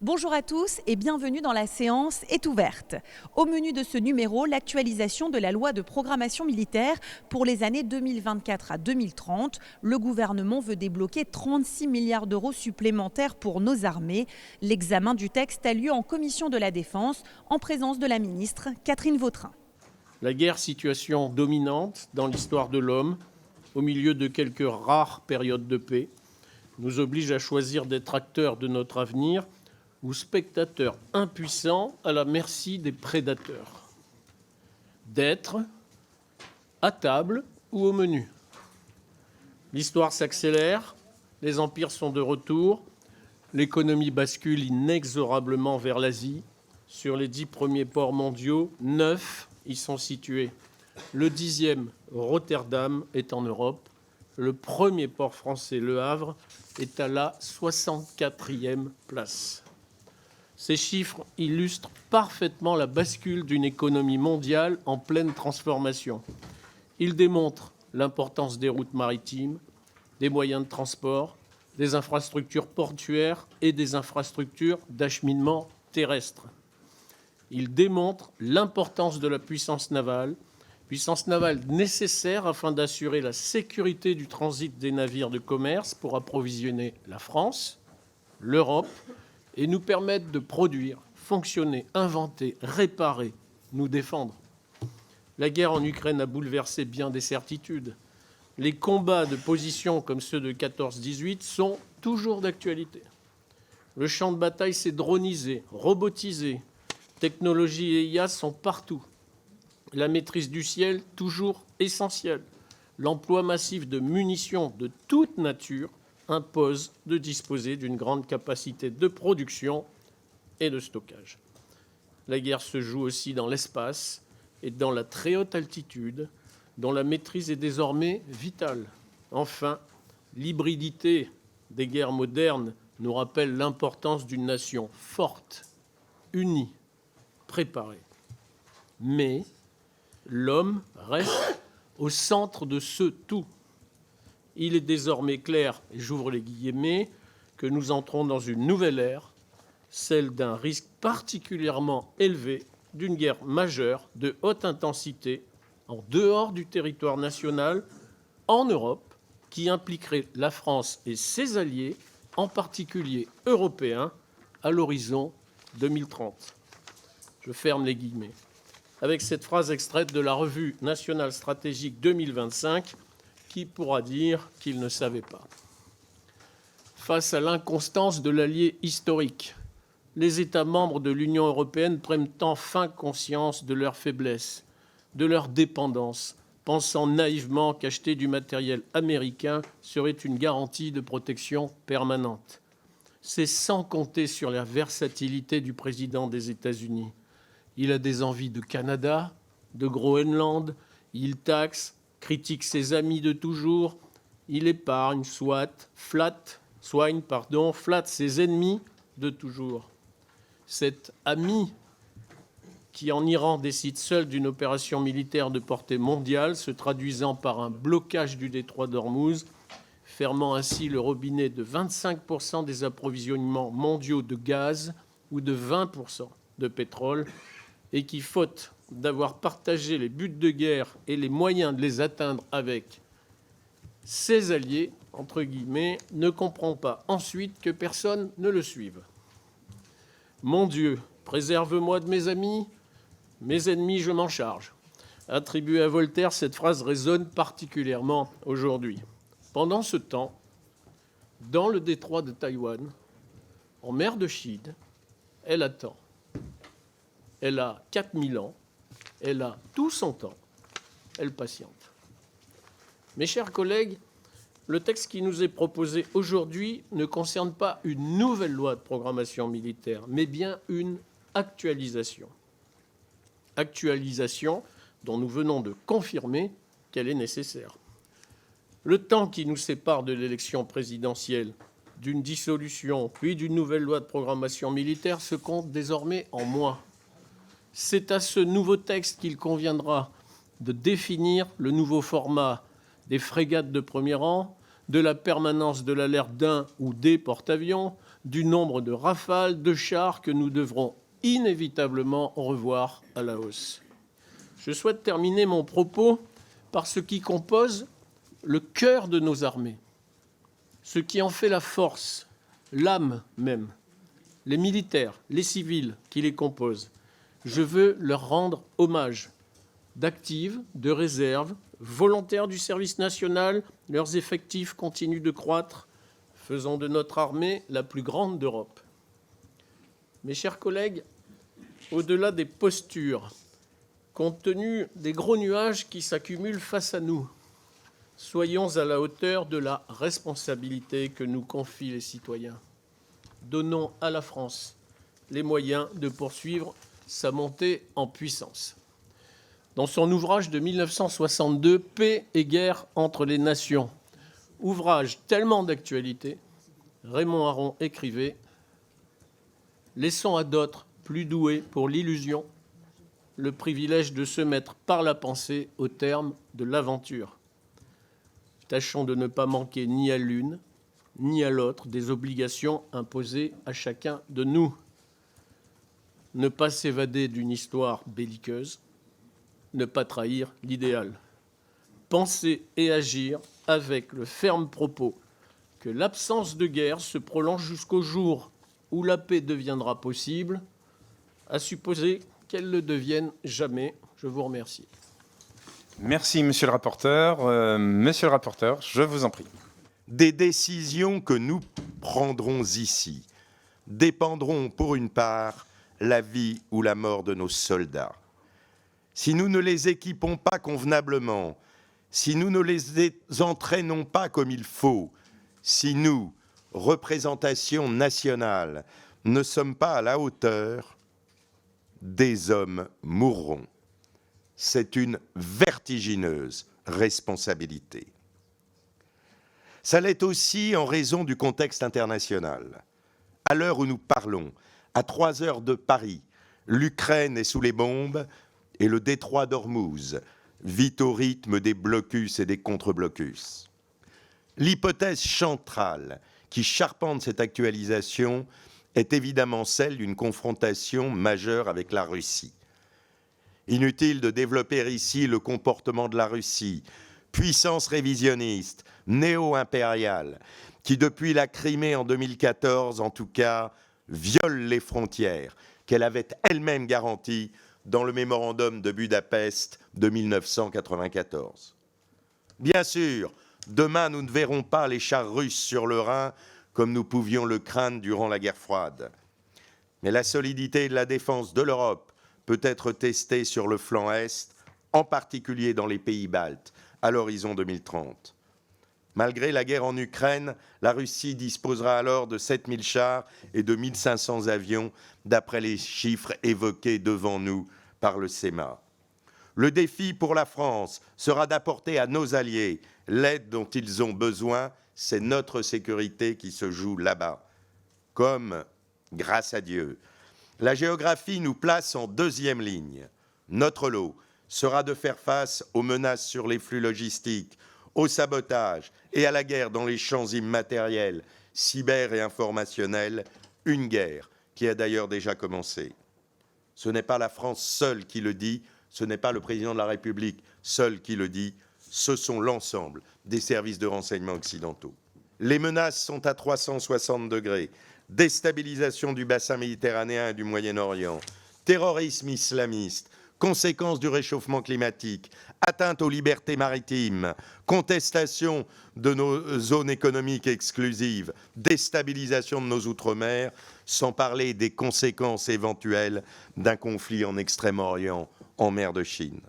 Bonjour à tous et bienvenue dans La séance est ouverte. Au menu de ce numéro, l'actualisation de la loi de programmation militaire pour les années 2024 à 2030. Le gouvernement veut débloquer 36 milliards d'euros supplémentaires pour nos armées. L'examen du texte a lieu en commission de la Défense en présence de la ministre Catherine Vautrin. La guerre, situation dominante dans l'histoire de l'homme, au milieu de quelques rares périodes de paix, nous oblige à choisir d'être acteurs de notre avenir ou spectateurs impuissants à la merci des prédateurs. D'être à table ou au menu. L'histoire s'accélère, les empires sont de retour, l'économie bascule inexorablement vers l'Asie. Sur les 10 premiers ports mondiaux, 9 y sont situés. Le 10e, Rotterdam, est en Europe. Le premier port français, Le Havre, est à la 64e place. Ces chiffres illustrent parfaitement la bascule d'une économie mondiale en pleine transformation. Ils démontrent l'importance des routes maritimes, des moyens de transport, des infrastructures portuaires et des infrastructures d'acheminement terrestre. Ils démontrent l'importance de la puissance navale nécessaire afin d'assurer la sécurité du transit des navires de commerce pour approvisionner la France, l'Europe, et nous permettre de produire, fonctionner, inventer, réparer, nous défendre. La guerre en Ukraine a bouleversé bien des certitudes. Les combats de position comme ceux de 14-18 sont toujours d'actualité. Le champ de bataille s'est dronisé, robotisé. Technologie et IA sont partout. La maîtrise du ciel, toujours essentielle. L'emploi massif de munitions de toute nature impose de disposer d'une grande capacité de production et de stockage. La guerre se joue aussi dans l'espace et dans la très haute altitude, dont la maîtrise est désormais vitale. Enfin, l'hybridité des guerres modernes nous rappelle l'importance d'une nation forte, unie, préparée. Mais l'homme reste au centre de ce tout. Il est désormais clair, et j'ouvre les guillemets, que nous entrons dans une nouvelle ère, celle d'un risque particulièrement élevé d'une guerre majeure de haute intensité en dehors du territoire national, en Europe, qui impliquerait la France et ses alliés, en particulier européens, à l'horizon 2030. Je ferme les guillemets. Avec cette phrase extraite de la revue nationale stratégique 2025, qui pourra dire qu'il ne savait pas. Face à l'inconstance de l'allié historique, les États membres de l'Union européenne prennent enfin conscience de leur faiblesse, de leur dépendance, pensant naïvement qu'acheter du matériel américain serait une garantie de protection permanente. C'est sans compter sur la versatilité du président des États-Unis. Il a des envies de Canada, de Groenland, il taxe, critique ses amis de toujours, il épargne, flatte ses ennemis de toujours. Cet ami qui, en Iran, décide seul d'une opération militaire de portée mondiale, se traduisant par un blocage du détroit d'Ormuz, fermant ainsi le robinet de 25% des approvisionnements mondiaux de gaz ou de 20% de pétrole, et qui, faute d'avoir partagé les buts de guerre et les moyens de les atteindre avec ses alliés, entre guillemets, ne comprend pas ensuite que personne ne le suive. Mon Dieu, préserve-moi de mes amis, mes ennemis, je m'en charge. Attribuée à Voltaire, cette phrase résonne particulièrement aujourd'hui. Pendant ce temps, dans le détroit de Taïwan, en mer de Chine, elle attend. Elle a 4000 ans, elle a tout son temps, elle patiente. Mes chers collègues, le texte qui nous est proposé aujourd'hui ne concerne pas une nouvelle loi de programmation militaire, mais bien une actualisation. Actualisation dont nous venons de confirmer qu'elle est nécessaire. Le temps qui nous sépare de l'élection présidentielle, d'une dissolution, puis d'une nouvelle loi de programmation militaire se compte désormais en mois. C'est à ce nouveau texte qu'il conviendra de définir le nouveau format des frégates de premier rang, de la permanence de l'alerte d'un ou des porte-avions, du nombre de rafales, de chars que nous devrons inévitablement revoir à la hausse. Je souhaite terminer mon propos par ce qui compose le cœur de nos armées, ce qui en fait la force, l'âme même, les militaires, les civils qui les composent. Je veux leur rendre hommage. D'actifs, de réserve, volontaires du service national, leurs effectifs continuent de croître, faisant de notre armée la plus grande d'Europe. Mes chers collègues, au-delà des postures, compte tenu des gros nuages qui s'accumulent face à nous, soyons à la hauteur de la responsabilité que nous confient les citoyens. Donnons à la France les moyens de poursuivre sa montée en puissance. Dans son ouvrage de 1962, « Paix et guerre entre les nations », ouvrage tellement d'actualité, Raymond Aron écrivait « Laissons à d'autres, plus doués pour l'illusion, le privilège de se mettre par la pensée au terme de l'aventure. Tâchons de ne pas manquer ni à l'une, ni à l'autre des obligations imposées à chacun de nous. Ne pas s'évader d'une histoire belliqueuse, ne pas trahir l'idéal. Penser et agir avec le ferme propos que l'absence de guerre se prolonge jusqu'au jour où la paix deviendra possible, à supposer qu'elle ne devienne jamais. Je vous remercie. Merci, monsieur le rapporteur. Monsieur le rapporteur, je vous en prie. Des décisions que nous prendrons ici dépendront pour une part la vie ou la mort de nos soldats. Si nous ne les équipons pas convenablement, si nous ne les entraînons pas comme il faut, si nous, représentation nationale, ne sommes pas à la hauteur, des hommes mourront. C'est une vertigineuse responsabilité. Ça l'est aussi en raison du contexte international. À l'heure où nous parlons, à 3 heures de Paris, l'Ukraine est sous les bombes et le détroit d'Ormuz vit au rythme des blocus et des contre-blocus. L'hypothèse centrale qui charpente cette actualisation est évidemment celle d'une confrontation majeure avec la Russie. Inutile de développer ici le comportement de la Russie, puissance révisionniste, néo-impériale, qui depuis la Crimée en 2014, en tout cas, viole les frontières qu'elle avait elle-même garanties dans le mémorandum de Budapest de 1994. Bien sûr, demain, nous ne verrons pas les chars russes sur le Rhin comme nous pouvions le craindre durant la guerre froide. Mais la solidité de la défense de l'Europe peut être testée sur le flanc Est, en particulier dans les pays baltes, à l'horizon 2030. Malgré la guerre en Ukraine, la Russie disposera alors de 7000 chars et de 1500 avions, d'après les chiffres évoqués devant nous par le SEMA. Le défi pour la France sera d'apporter à nos alliés l'aide dont ils ont besoin. C'est notre sécurité qui se joue là-bas. Comme, grâce à Dieu, la géographie nous place en deuxième ligne. Notre lot sera de faire face aux menaces sur les flux logistiques, au sabotage et à la guerre dans les champs immatériels, cyber et informationnels, une guerre qui a d'ailleurs déjà commencé. Ce n'est pas la France seule qui le dit, ce n'est pas le président de la République seul qui le dit, ce sont l'ensemble des services de renseignement occidentaux. Les menaces sont à 360 degrés. Déstabilisation du bassin méditerranéen et du Moyen-Orient, terrorisme islamiste, conséquences du réchauffement climatique, atteinte aux libertés maritimes, contestation de nos zones économiques exclusives, déstabilisation de nos outre-mer, sans parler des conséquences éventuelles d'un conflit en Extrême-Orient, en mer de Chine.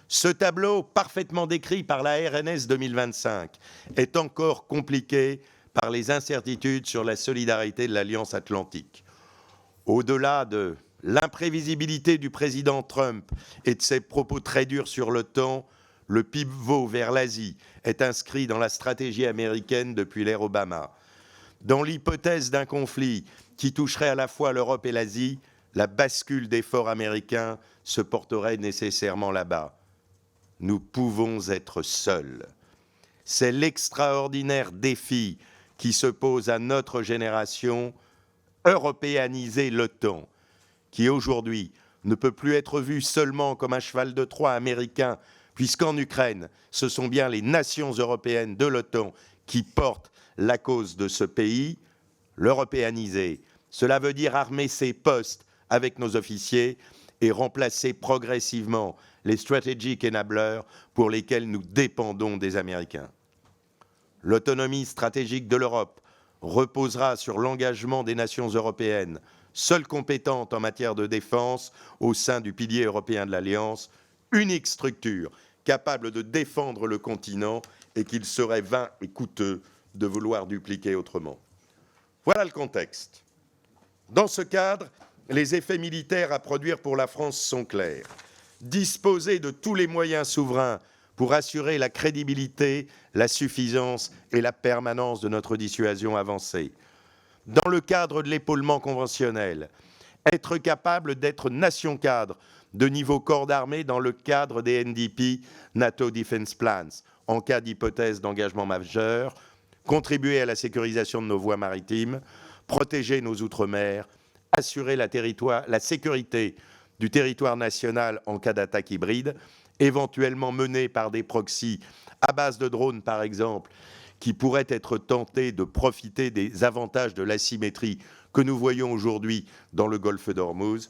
Ce tableau, parfaitement décrit par la RNS 2025, est encore compliqué par les incertitudes sur la solidarité de l'Alliance atlantique. Au-delà de l'imprévisibilité du président Trump et de ses propos très durs sur l'OTAN, le pivot vers l'Asie est inscrit dans la stratégie américaine depuis l'ère Obama. Dans l'hypothèse d'un conflit qui toucherait à la fois l'Europe et l'Asie, la bascule d'efforts américains se porterait nécessairement là-bas. Nous pouvons être seuls. c'est l'extraordinaire défi qui se pose à notre génération, européaniser l'OTAN, qui aujourd'hui ne peut plus être vu seulement comme un cheval de Troie américain, puisqu'en Ukraine, ce sont bien les nations européennes de l'OTAN qui portent la cause de ce pays. L'européaniser, cela veut dire armer ses postes avec nos officiers et remplacer progressivement les strategic enablers pour lesquels nous dépendons des Américains. L'autonomie stratégique de l'Europe reposera sur l'engagement des nations européennes, seules compétentes en matière de défense au sein du pilier européen de l'Alliance, unique structure capable de défendre le continent et qu'il serait vain et coûteux de vouloir dupliquer autrement. Voilà le contexte. Dans ce cadre, les effets militaires à produire pour la France sont clairs. Disposer de tous les moyens souverains pour assurer la crédibilité, la suffisance et la permanence de notre dissuasion avancée. Dans le cadre de l'épaulement conventionnel, être capable d'être nation-cadre de niveau corps d'armée dans le cadre des NDP, NATO Defense Plans, en cas d'hypothèse d'engagement majeur, contribuer à la sécurisation de nos voies maritimes, protéger nos outre-mer, assurer la sécurité du territoire national en cas d'attaque hybride, éventuellement menée par des proxys à base de drones, par exemple, qui pourraient être tentés de profiter des avantages de l'asymétrie que nous voyons aujourd'hui dans le golfe d'Ormuz,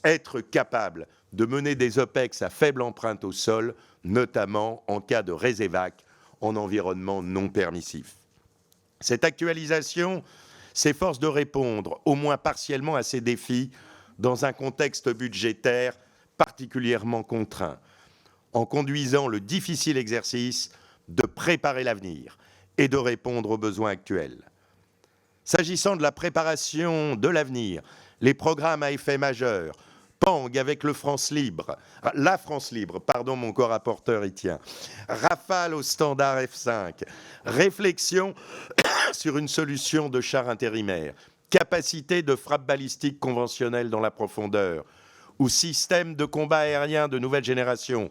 être capable de mener des OPEX à faible empreinte au sol, notamment en cas de résévac en environnement non permissif. Cette actualisation s'efforce de répondre, au moins partiellement, à ces défis dans un contexte budgétaire particulièrement contraint, en conduisant le difficile exercice de préparer l'avenir et de répondre aux besoins actuels. S'agissant de la préparation de l'avenir, les programmes à effet majeur, PANG avec la France Libre, mon co-rapporteur y tient, Rafale au standard F5, réflexion sur une solution de char intérimaire, capacité de frappe balistique conventionnelle dans la profondeur, ou système de combat aérien de nouvelle génération,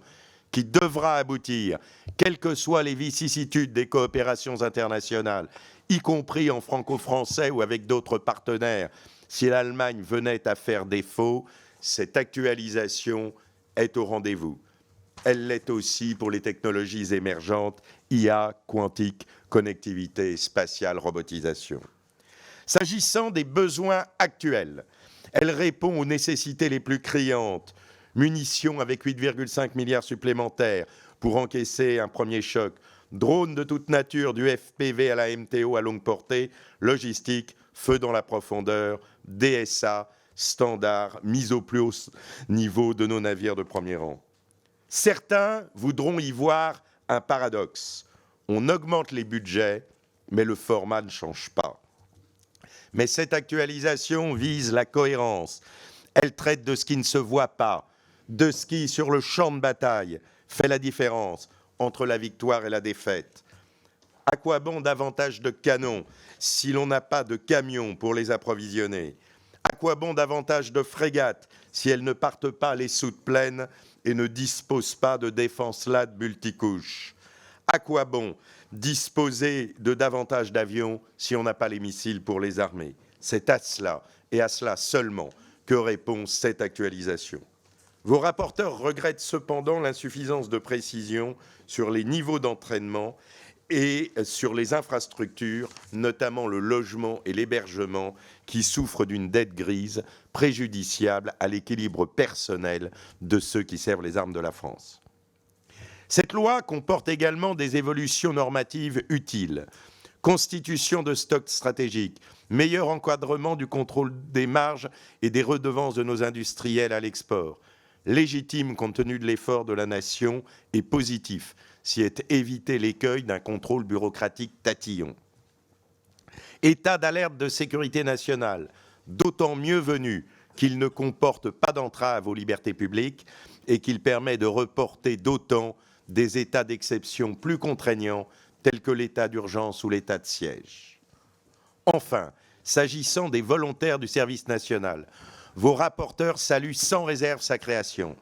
qui devra aboutir, quelles que soient les vicissitudes des coopérations internationales, y compris en franco-français ou avec d'autres partenaires, si l'Allemagne venait à faire défaut, cette actualisation est au rendez-vous. Elle l'est aussi pour les technologies émergentes, IA, quantique, connectivité spatiale, robotisation. S'agissant des besoins actuels, elle répond aux nécessités les plus criantes. Munitions avec 8,5 milliards supplémentaires pour encaisser un premier choc, drones de toute nature, du FPV à la MTO à longue portée, logistique, feu dans la profondeur, DSA, standard, mise au plus haut niveau de nos navires de premier rang. Certains voudront y voir un paradoxe. On augmente les budgets, mais le format ne change pas. Mais cette actualisation vise la cohérence. Elle traite de ce qui ne se voit pas, de ce qui, sur le champ de bataille, fait la différence entre la victoire et la défaite. À quoi bon davantage de canons si l'on n'a pas de camions pour les approvisionner? À quoi bon davantage de frégates si elles ne partent pas les soutes pleines et ne disposent pas de défense LAD multicouches? À quoi bon disposer de davantage d'avions si on n'a pas les missiles pour les armer? C'est à cela, et à cela seulement, que répond cette actualisation. Vos rapporteurs regrettent cependant l'insuffisance de précision sur les niveaux d'entraînement et sur les infrastructures, notamment le logement et l'hébergement, qui souffrent d'une dette grise préjudiciable à l'équilibre personnel de ceux qui servent les armes de la France. Cette loi comporte également des évolutions normatives utiles. Constitution de stocks stratégiques, meilleur encadrement du contrôle des marges et des redevances de nos industriels à l'export, légitime compte tenu de l'effort de la nation et positif si est éviter l'écueil d'un contrôle bureaucratique tatillon. État d'alerte de sécurité nationale, d'autant mieux venu qu'il ne comporte pas d'entrave aux libertés publiques et qu'il permet de reporter d'autant des états d'exception plus contraignants tels que l'état d'urgence ou l'état de siège. Enfin, s'agissant des volontaires du service national, vos rapporteurs saluent sans réserve sa création.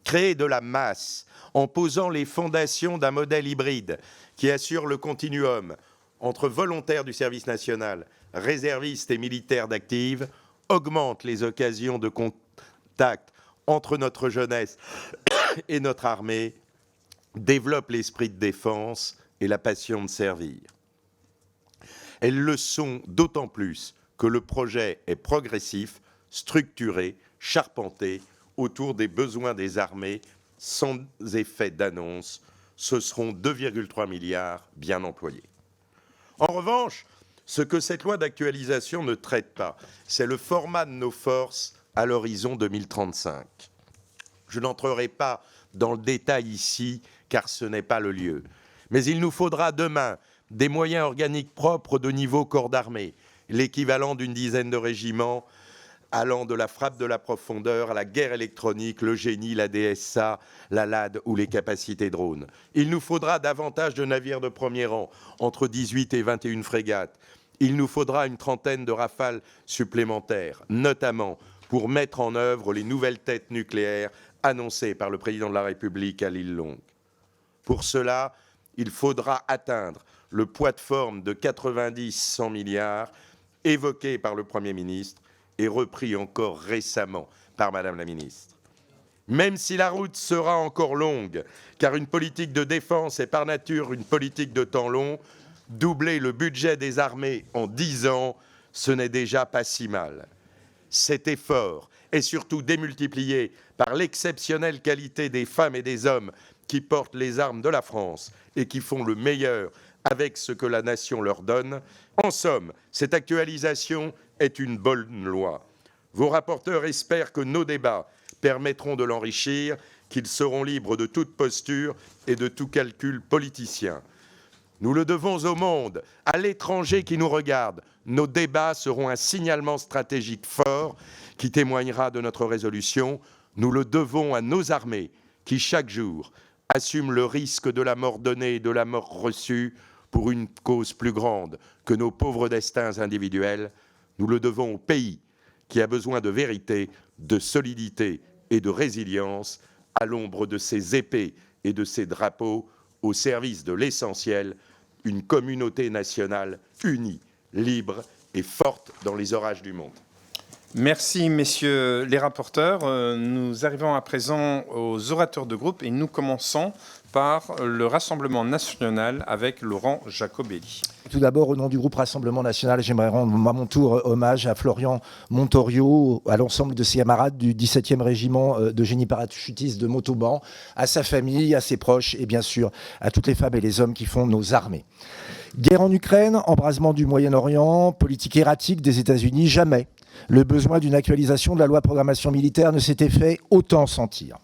créer de la masse en posant les fondations d'un modèle hybride qui assure le continuum entre volontaires du service national, réservistes et militaires d'active, augmente les occasions de contact entre notre jeunesse et notre armée, développe l'esprit de défense et la passion de servir. Elles le sont d'autant plus que le projet est progressif, structuré, charpenté autour des besoins des armées, sans effet d'annonce. Ce seront 2,3 milliards bien employés. En revanche, ce que cette loi d'actualisation ne traite pas, c'est le format de nos forces à l'horizon 2035. Je n'entrerai pas dans le détail ici, car ce n'est pas le lieu. Mais il nous faudra demain des moyens organiques propres de niveau corps d'armée, l'équivalent d'une dizaine de régiments, allant de la frappe de la profondeur à la guerre électronique, le génie, la DSA, la LAD ou les capacités drones. Il nous faudra davantage de navires de premier rang, entre 18 et 21 frégates. Il nous faudra une trentaine de Rafales supplémentaires, notamment pour mettre en œuvre les nouvelles têtes nucléaires annoncées par le président de la République à l'île Longue. Pour cela, il faudra atteindre le poids de forme de 90-100 milliards évoqué par le Premier ministre et repris encore récemment par Madame la Ministre. Même si la route sera encore longue, car une politique de défense est par nature une politique de temps long, doubler le budget des armées en 10 ans, ce n'est déjà pas si mal. Cet effort est surtout démultiplié par l'exceptionnelle qualité des femmes et des hommes qui portent les armes de la France et qui font le meilleur avec ce que la nation leur donne. En somme, cette actualisation est une bonne loi. Vos rapporteurs espèrent que nos débats permettront de l'enrichir, qu'ils seront libres de toute posture et de tout calcul politicien. Nous le devons au monde, à l'étranger qui nous regarde. Nos débats seront un signalement stratégique fort qui témoignera de notre résolution. Nous le devons à nos armées qui, chaque jour, assument le risque de la mort donnée et de la mort reçue pour une cause plus grande que nos pauvres destins individuels. Nous le devons au pays qui a besoin de vérité, de solidité et de résilience à l'ombre de ses épées et de ses drapeaux au service de l'essentiel, une communauté nationale unie, libre et forte dans les orages du monde. Merci, messieurs les rapporteurs. Nous arrivons à présent aux orateurs de groupe et nous commençons par le Rassemblement national avec Laurent Jacobelli. Tout d'abord, au nom du groupe Rassemblement national, j'aimerais rendre à mon tour hommage à Florian Montorio, à l'ensemble de ses camarades du 17e régiment de génie parachutiste de Montauban, à sa famille, à ses proches et bien sûr à toutes les femmes et les hommes qui font nos armées. Guerre en Ukraine, embrasement du Moyen-Orient, politique erratique des États-Unis, jamais le besoin d'une actualisation de la loi de programmation militaire ne s'était fait autant sentir.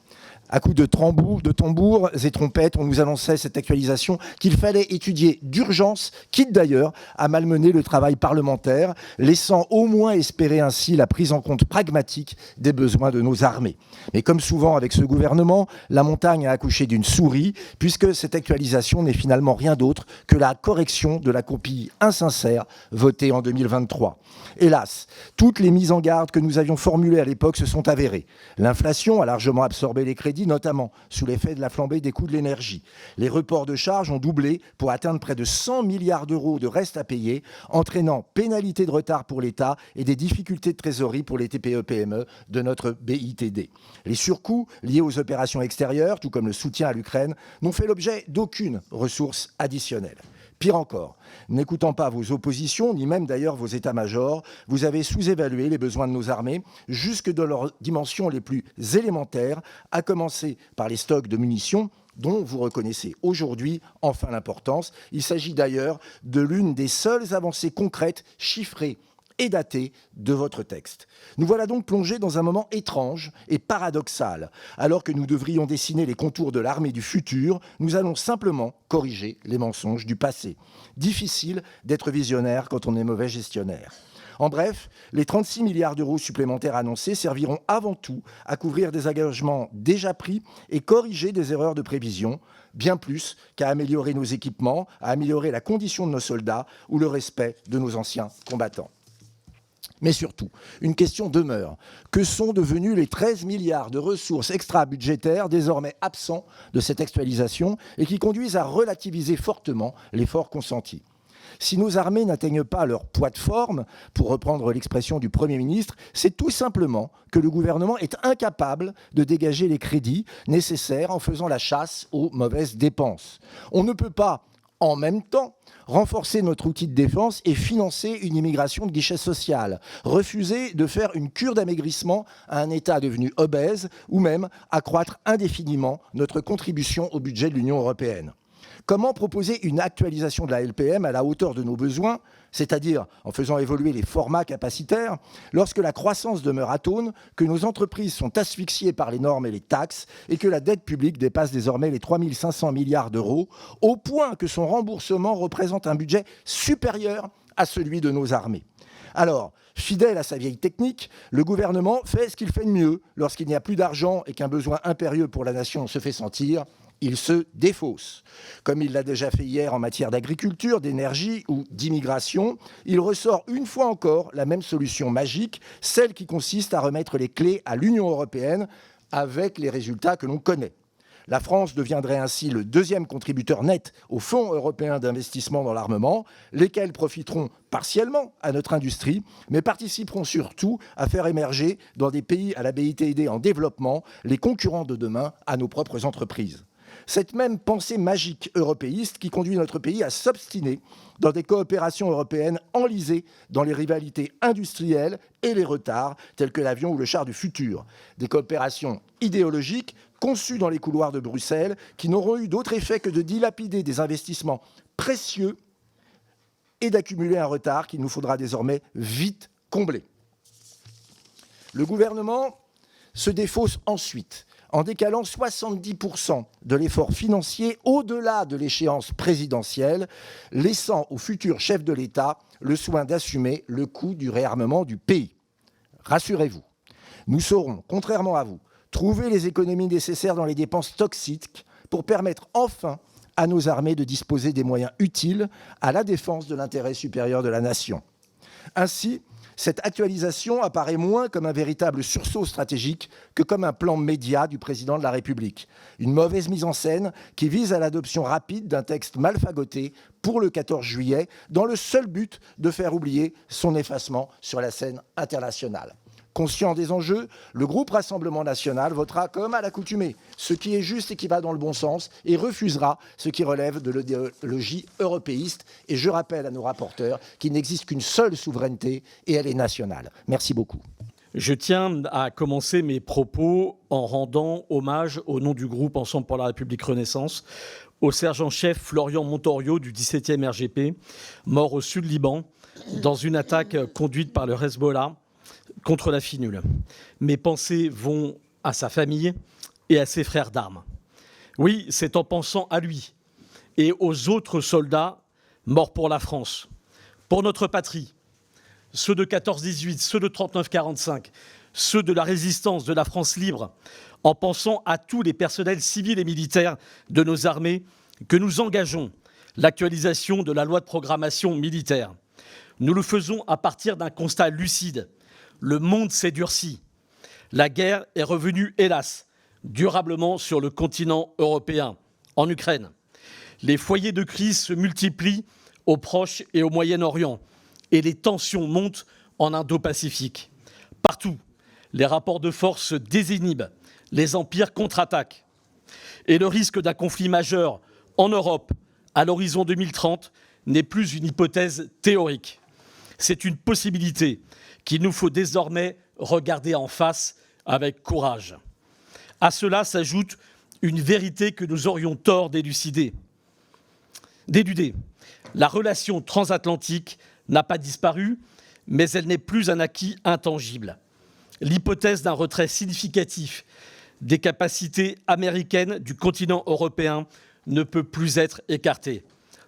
À coups de tambours et trompettes, on nous annonçait cette actualisation qu'il fallait étudier d'urgence, quitte d'ailleurs à malmener le travail parlementaire, laissant au moins espérer ainsi la prise en compte pragmatique des besoins de nos armées. Mais comme souvent avec ce gouvernement, la montagne a accouché d'une souris, puisque cette actualisation n'est finalement rien d'autre que la correction de la copie insincère votée en 2023. Hélas, toutes les mises en garde que nous avions formulées à l'époque se sont avérées. L'inflation a largement absorbé les crédits, notamment sous l'effet de la flambée des coûts de l'énergie. Les reports de charges ont doublé pour atteindre près de 100 milliards d'euros de reste à payer, entraînant pénalités de retard pour l'État et des difficultés de trésorerie pour les TPE-PME de notre BITD. Les surcoûts liés aux opérations extérieures, tout comme le soutien à l'Ukraine, n'ont fait l'objet d'aucune ressource additionnelle. Pire encore, n'écoutant pas vos oppositions, ni même d'ailleurs vos états-majors, vous avez sous-évalué les besoins de nos armées, jusque dans leurs dimensions les plus élémentaires, à commencer par les stocks de munitions, dont vous reconnaissez aujourd'hui enfin l'importance. Il s'agit d'ailleurs de l'une des seules avancées concrètes, chiffrées et datée de votre texte. Nous voilà donc plongés dans un moment étrange et paradoxal. Alors que nous devrions dessiner les contours de l'armée du futur, nous allons simplement corriger les mensonges du passé. Difficile d'être visionnaire quand on est mauvais gestionnaire. En bref, les 36 milliards d'euros supplémentaires annoncés serviront avant tout à couvrir des engagements déjà pris et corriger des erreurs de prévision, bien plus qu'à améliorer nos équipements, à améliorer la condition de nos soldats ou le respect de nos anciens combattants. Mais surtout, une question demeure. Que sont devenus les 13 milliards de ressources extra-budgétaires désormais absents de cette actualisation et qui conduisent à relativiser fortement l'effort consenti ? Si nos armées n'atteignent pas leur poids de forme, pour reprendre l'expression du Premier ministre, c'est tout simplement que le gouvernement est incapable de dégager les crédits nécessaires en faisant la chasse aux mauvaises dépenses. On ne peut pas, en même temps, renforcer notre outil de défense et financer une immigration de guichet social, refuser de faire une cure d'amaigrissement à un État devenu obèse ou même accroître indéfiniment notre contribution au budget de l'Union européenne. Comment proposer une actualisation de la LPM à la hauteur de nos besoins, c'est-à-dire en faisant évoluer les formats capacitaires, lorsque la croissance demeure atone, que nos entreprises sont asphyxiées par les normes et les taxes et que la dette publique dépasse désormais les 3 500 milliards d'euros, au point que son remboursement représente un budget supérieur à celui de nos armées. Alors, fidèle à sa vieille technique, le gouvernement fait ce qu'il fait de mieux lorsqu'il n'y a plus d'argent et qu'un besoin impérieux pour la nation se fait sentir. Il se défausse. Comme il l'a déjà fait hier en matière d'agriculture, d'énergie ou d'immigration, il ressort une fois encore la même solution magique, celle qui consiste à remettre les clés à l'Union européenne avec les résultats que l'on connaît. La France deviendrait ainsi le deuxième contributeur net au Fonds européen d'investissement dans l'armement, lesquels profiteront partiellement à notre industrie, mais participeront surtout à faire émerger dans des pays à la BITD en développement les concurrents de demain à nos propres entreprises. Cette même pensée magique européiste qui conduit notre pays à s'obstiner dans des coopérations européennes enlisées dans les rivalités industrielles et les retards tels que l'avion ou le char du futur. Des coopérations idéologiques conçues dans les couloirs de Bruxelles qui n'auront eu d'autre effet que de dilapider des investissements précieux et d'accumuler un retard qu'il nous faudra désormais vite combler. Le gouvernement se défausse ensuite en décalant 70% de l'effort financier au-delà de l'échéance présidentielle, laissant au futur chef de l'État le soin d'assumer le coût du réarmement du pays. Rassurez-vous, nous saurons, contrairement à vous, trouver les économies nécessaires dans les dépenses toxiques pour permettre enfin à nos armées de disposer des moyens utiles à la défense de l'intérêt supérieur de la nation. Ainsi, cette actualisation apparaît moins comme un véritable sursaut stratégique que comme un plan média du président de la République. Une mauvaise mise en scène qui vise à l'adoption rapide d'un texte mal fagoté pour le 14 juillet, dans le seul but de faire oublier son effacement sur la scène internationale. Conscient des enjeux, le groupe Rassemblement national votera comme à l'accoutumée ce qui est juste et qui va dans le bon sens et refusera ce qui relève de l'idéologie européiste. Et je rappelle à nos rapporteurs qu'il n'existe qu'une seule souveraineté et elle est nationale. Merci beaucoup. Je tiens à commencer mes propos en rendant hommage au nom du groupe Ensemble pour la République Renaissance au sergent-chef Florian Montorio du 17e RGP, mort au sud Liban dans une attaque conduite par le Hezbollah contre la finule. Mes pensées vont à sa famille et à ses frères d'armes. Oui, c'est en pensant à lui et aux autres soldats morts pour la France, pour notre patrie, ceux de 14-18, ceux de 39-45, ceux de la résistance de la France libre, en pensant à tous les personnels civils et militaires de nos armées que nous engageons l'actualisation de la loi de programmation militaire. Nous le faisons à partir d'un constat lucide. Le monde s'est durci. La guerre est revenue, hélas, durablement sur le continent européen, en Ukraine. Les foyers de crise se multiplient au Proche et au Moyen-Orient et les tensions montent en Indo-Pacifique. Partout, les rapports de force se désinhibent, les empires contre-attaquent. Et le risque d'un conflit majeur en Europe à l'horizon 2030 n'est plus une hypothèse théorique. C'est une possibilité qu'il nous faut désormais regarder en face avec courage. À cela s'ajoute une vérité que nous aurions tort d'éluder. La relation transatlantique n'a pas disparu, mais elle n'est plus un acquis intangible. L'hypothèse d'un retrait significatif des capacités américaines du continent européen ne peut plus être écartée.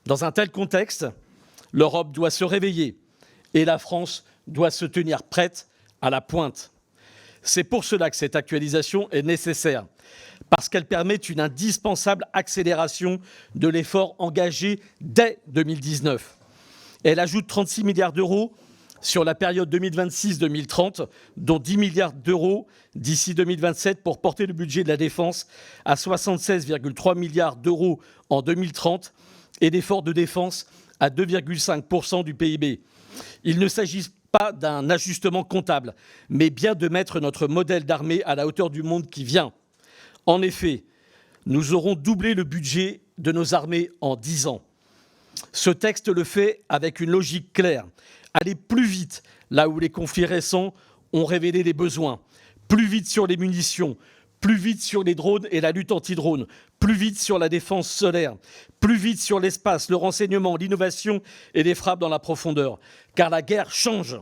Dans un tel contexte, l'Europe doit se réveiller et la France doit se tenir prête à la pointe. C'est pour cela que cette actualisation est nécessaire, parce qu'elle permet une indispensable accélération de l'effort engagé dès 2019. Elle ajoute 36 milliards d'euros sur la période 2026-2030, dont 10 milliards d'euros d'ici 2027 pour porter le budget de la défense à 76,3 milliards d'euros en 2030 et d'efforts de défense à 2,5% du PIB. Il ne s'agit pas d'un ajustement comptable, mais bien de mettre notre modèle d'armée à la hauteur du monde qui vient. En effet, nous aurons doublé le budget de nos armées en 10 ans. Ce texte le fait avec une logique claire. Aller plus vite là où les conflits récents ont révélé les besoins. Plus vite sur les munitions, plus vite sur les drones et la lutte anti-drone, plus vite sur la défense solaire, plus vite sur l'espace, le renseignement, l'innovation et les frappes dans la profondeur. Car la guerre change.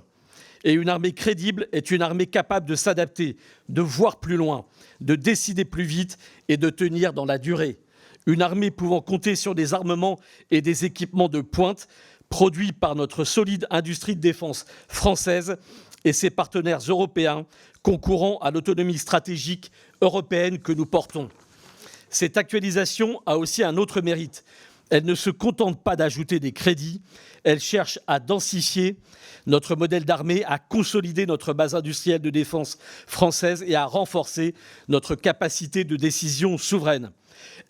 Et une armée crédible est une armée capable de s'adapter, de voir plus loin, de décider plus vite et de tenir dans la durée. Une armée pouvant compter sur des armements et des équipements de pointe produits par notre solide industrie de défense française et ses partenaires européens concourant à l'autonomie stratégique européenne que nous portons. Cette actualisation a aussi un autre mérite. Elle ne se contente pas d'ajouter des crédits, elle cherche à densifier notre modèle d'armée, à consolider notre base industrielle de défense française et à renforcer notre capacité de décision souveraine.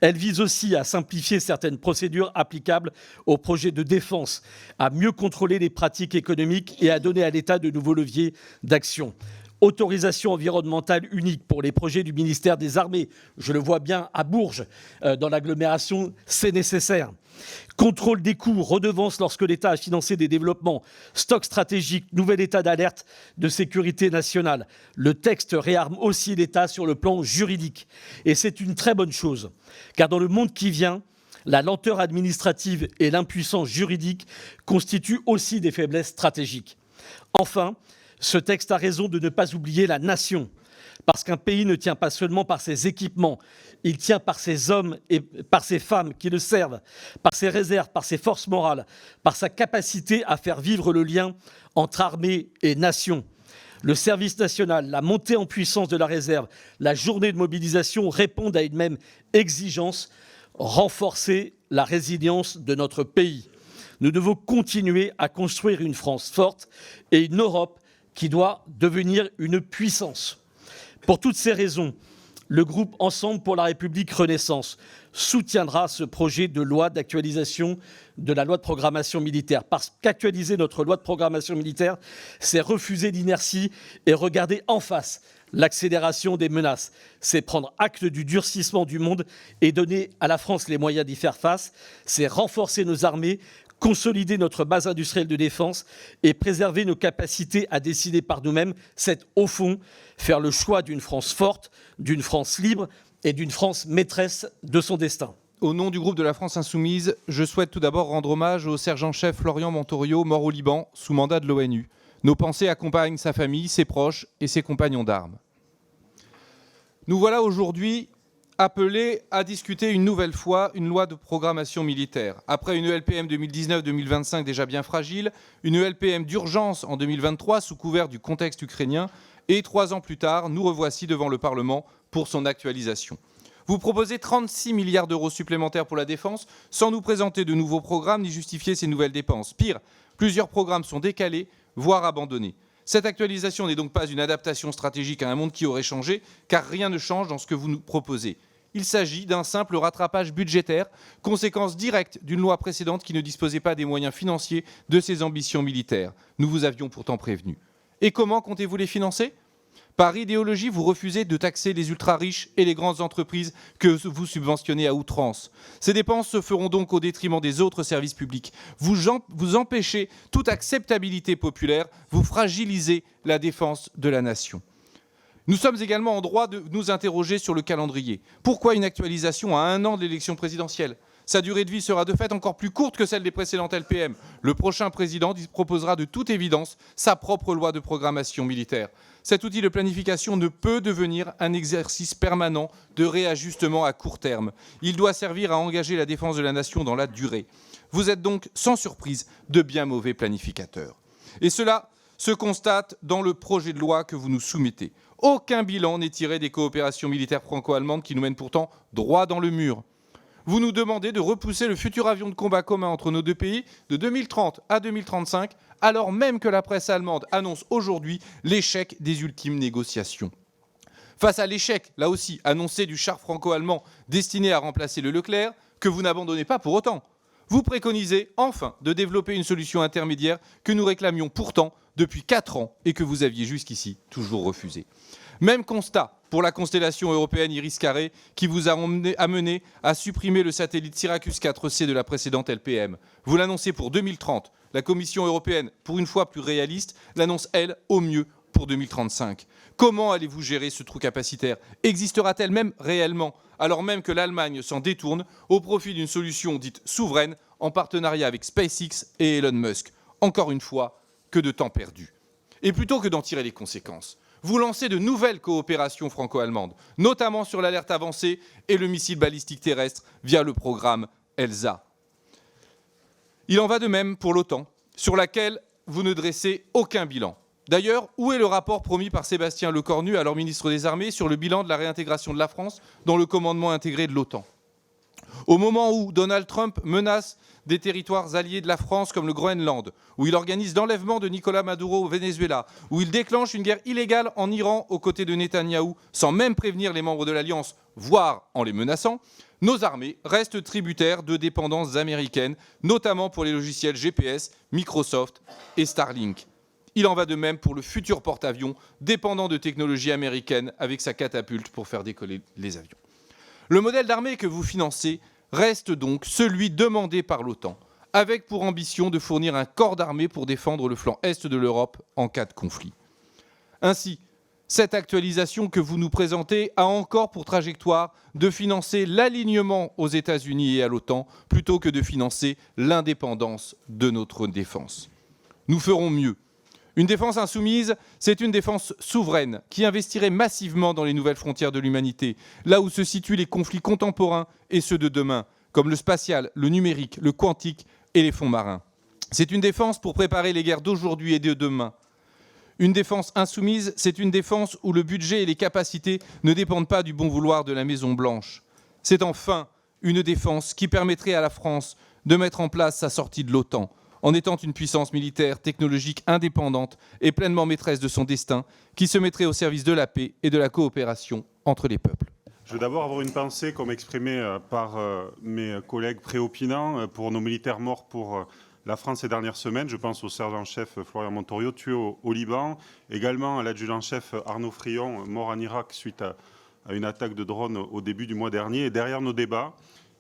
Elle vise aussi à simplifier certaines procédures applicables aux projets de défense, à mieux contrôler les pratiques économiques et à donner à l'État de nouveaux leviers d'action. Autorisation environnementale unique pour les projets du ministère des Armées. Je le vois bien à Bourges, dans l'agglomération, c'est nécessaire. Contrôle des coûts, redevance lorsque l'État a financé des développements, stock stratégique, nouvel état d'alerte de sécurité nationale. Le texte réarme aussi l'État sur le plan juridique. Et c'est une très bonne chose, car dans le monde qui vient, la lenteur administrative et l'impuissance juridique constituent aussi des faiblesses stratégiques. Enfin, ce texte a raison de ne pas oublier la nation, parce qu'un pays ne tient pas seulement par ses équipements, il tient par ses hommes et par ses femmes qui le servent, par ses réserves, par ses forces morales, par sa capacité à faire vivre le lien entre armée et nation. Le service national, la montée en puissance de la réserve, la journée de mobilisation répondent à une même exigence, renforcer la résilience de notre pays. Nous devons continuer à construire une France forte et une Europe qui doit devenir une puissance. Pour toutes ces raisons, le groupe Ensemble pour la République Renaissance soutiendra ce projet de loi d'actualisation de la loi de programmation militaire. Parce qu'actualiser notre loi de programmation militaire, c'est refuser l'inertie et regarder en face l'accélération des menaces. C'est prendre acte du durcissement du monde et donner à la France les moyens d'y faire face. C'est renforcer nos armées, consolider notre base industrielle de défense et préserver nos capacités à décider par nous-mêmes, c'est au fond faire le choix d'une France forte, d'une France libre et d'une France maîtresse de son destin. Au nom du groupe de la France Insoumise, je souhaite tout d'abord rendre hommage au sergent-chef Florian Montorio, mort au Liban, sous mandat de l'ONU. Nos pensées accompagnent sa famille, ses proches et ses compagnons d'armes. Nous voilà aujourd'hui appelés à discuter une nouvelle fois une loi de programmation militaire. Après une LPM 2019-2025 déjà bien fragile, une LPM d'urgence en 2023 sous couvert du contexte ukrainien, et 3 ans plus tard, nous revoici devant le Parlement pour son actualisation. Vous proposez 36 milliards d'euros supplémentaires pour la défense, sans nous présenter de nouveaux programmes ni justifier ces nouvelles dépenses. Pire, plusieurs programmes sont décalés, voire abandonnés. Cette actualisation n'est donc pas une adaptation stratégique à un monde qui aurait changé, car rien ne change dans ce que vous nous proposez. Il s'agit d'un simple rattrapage budgétaire, conséquence directe d'une loi précédente qui ne disposait pas des moyens financiers de ses ambitions militaires. Nous vous avions pourtant prévenu. Et comment comptez-vous les financer ? Par idéologie, vous refusez de taxer les ultra-riches et les grandes entreprises que vous subventionnez à outrance. Ces dépenses se feront donc au détriment des autres services publics. Vous empêchez toute acceptabilité populaire, vous fragilisez la défense de la nation. Nous sommes également en droit de nous interroger sur le calendrier. Pourquoi une actualisation à 1 an de l'élection présidentielle ? Sa durée de vie sera de fait encore plus courte que celle des précédentes LPM. Le prochain président proposera de toute évidence sa propre loi de programmation militaire. Cet outil de planification ne peut devenir un exercice permanent de réajustement à court terme. Il doit servir à engager la défense de la nation dans la durée. Vous êtes donc, sans surprise, de bien mauvais planificateurs. Et cela se constate dans le projet de loi que vous nous soumettez. Aucun bilan n'est tiré des coopérations militaires franco-allemandes qui nous mènent pourtant droit dans le mur. Vous nous demandez de repousser le futur avion de combat commun entre nos deux pays de 2030 à 2035 alors même que la presse allemande annonce aujourd'hui l'échec des ultimes négociations. Face à l'échec, là aussi, annoncé du char franco-allemand destiné à remplacer le Leclerc, que vous n'abandonnez pas pour autant, vous préconisez enfin de développer une solution intermédiaire que nous réclamions pourtant depuis 4 ans et que vous aviez jusqu'ici toujours refusé. Même constat pour la constellation européenne Iris-Carré qui vous a amené à supprimer le satellite Syracuse 4C de la précédente LPM. Vous l'annoncez pour 2030. La Commission européenne, pour une fois plus réaliste, l'annonce, elle, au mieux pour 2035. Comment allez-vous gérer ce trou capacitaire? Existera-t-elle même réellement, alors même que l'Allemagne s'en détourne au profit d'une solution dite souveraine en partenariat avec SpaceX et Elon Musk? Encore une fois, que de temps perdu. Et plutôt que d'en tirer les conséquences, vous lancez de nouvelles coopérations franco-allemandes, notamment sur l'alerte avancée et le missile balistique terrestre via le programme ELSA. Il en va de même pour l'OTAN, sur laquelle vous ne dressez aucun bilan. D'ailleurs, où est le rapport promis par Sébastien Lecornu, alors ministre des Armées, sur le bilan de la réintégration de la France dans le commandement intégré de l'OTAN? Au moment où Donald Trump menace des territoires alliés de la France comme le Groenland, où il organise l'enlèvement de Nicolás Maduro au Venezuela, où il déclenche une guerre illégale en Iran aux côtés de Netanyahou, sans même prévenir les membres de l'Alliance, voire en les menaçant, nos armées restent tributaires de dépendances américaines, notamment pour les logiciels GPS, Microsoft et Starlink. Il en va de même pour le futur porte-avions, dépendant de technologies américaines avec sa catapulte pour faire décoller les avions. Le modèle d'armée que vous financez reste donc celui demandé par l'OTAN, avec pour ambition de fournir un corps d'armée pour défendre le flanc est de l'Europe en cas de conflit. Ainsi, cette actualisation que vous nous présentez a encore pour trajectoire de financer l'alignement aux États-Unis et à l'OTAN plutôt que de financer l'indépendance de notre défense. Nous ferons mieux. Une défense insoumise, c'est une défense souveraine qui investirait massivement dans les nouvelles frontières de l'humanité, là où se situent les conflits contemporains et ceux de demain, comme le spatial, le numérique, le quantique et les fonds marins. C'est une défense pour préparer les guerres d'aujourd'hui et de demain. Une défense insoumise, c'est une défense où le budget et les capacités ne dépendent pas du bon vouloir de la Maison-Blanche. C'est enfin une défense qui permettrait à la France de mettre en place sa sortie de l'OTAN, en étant une puissance militaire, technologique indépendante et pleinement maîtresse de son destin, qui se mettrait au service de la paix et de la coopération entre les peuples. Je veux d'abord avoir une pensée, comme exprimée par mes collègues préopinants, pour nos militaires morts pour la France ces dernières semaines. Je pense au sergent-chef Florian Montorio, tué au Liban, également à l'adjudant-chef Arnaud Frion, mort en Irak suite à une attaque de drone au début du mois dernier. Et derrière nos débats,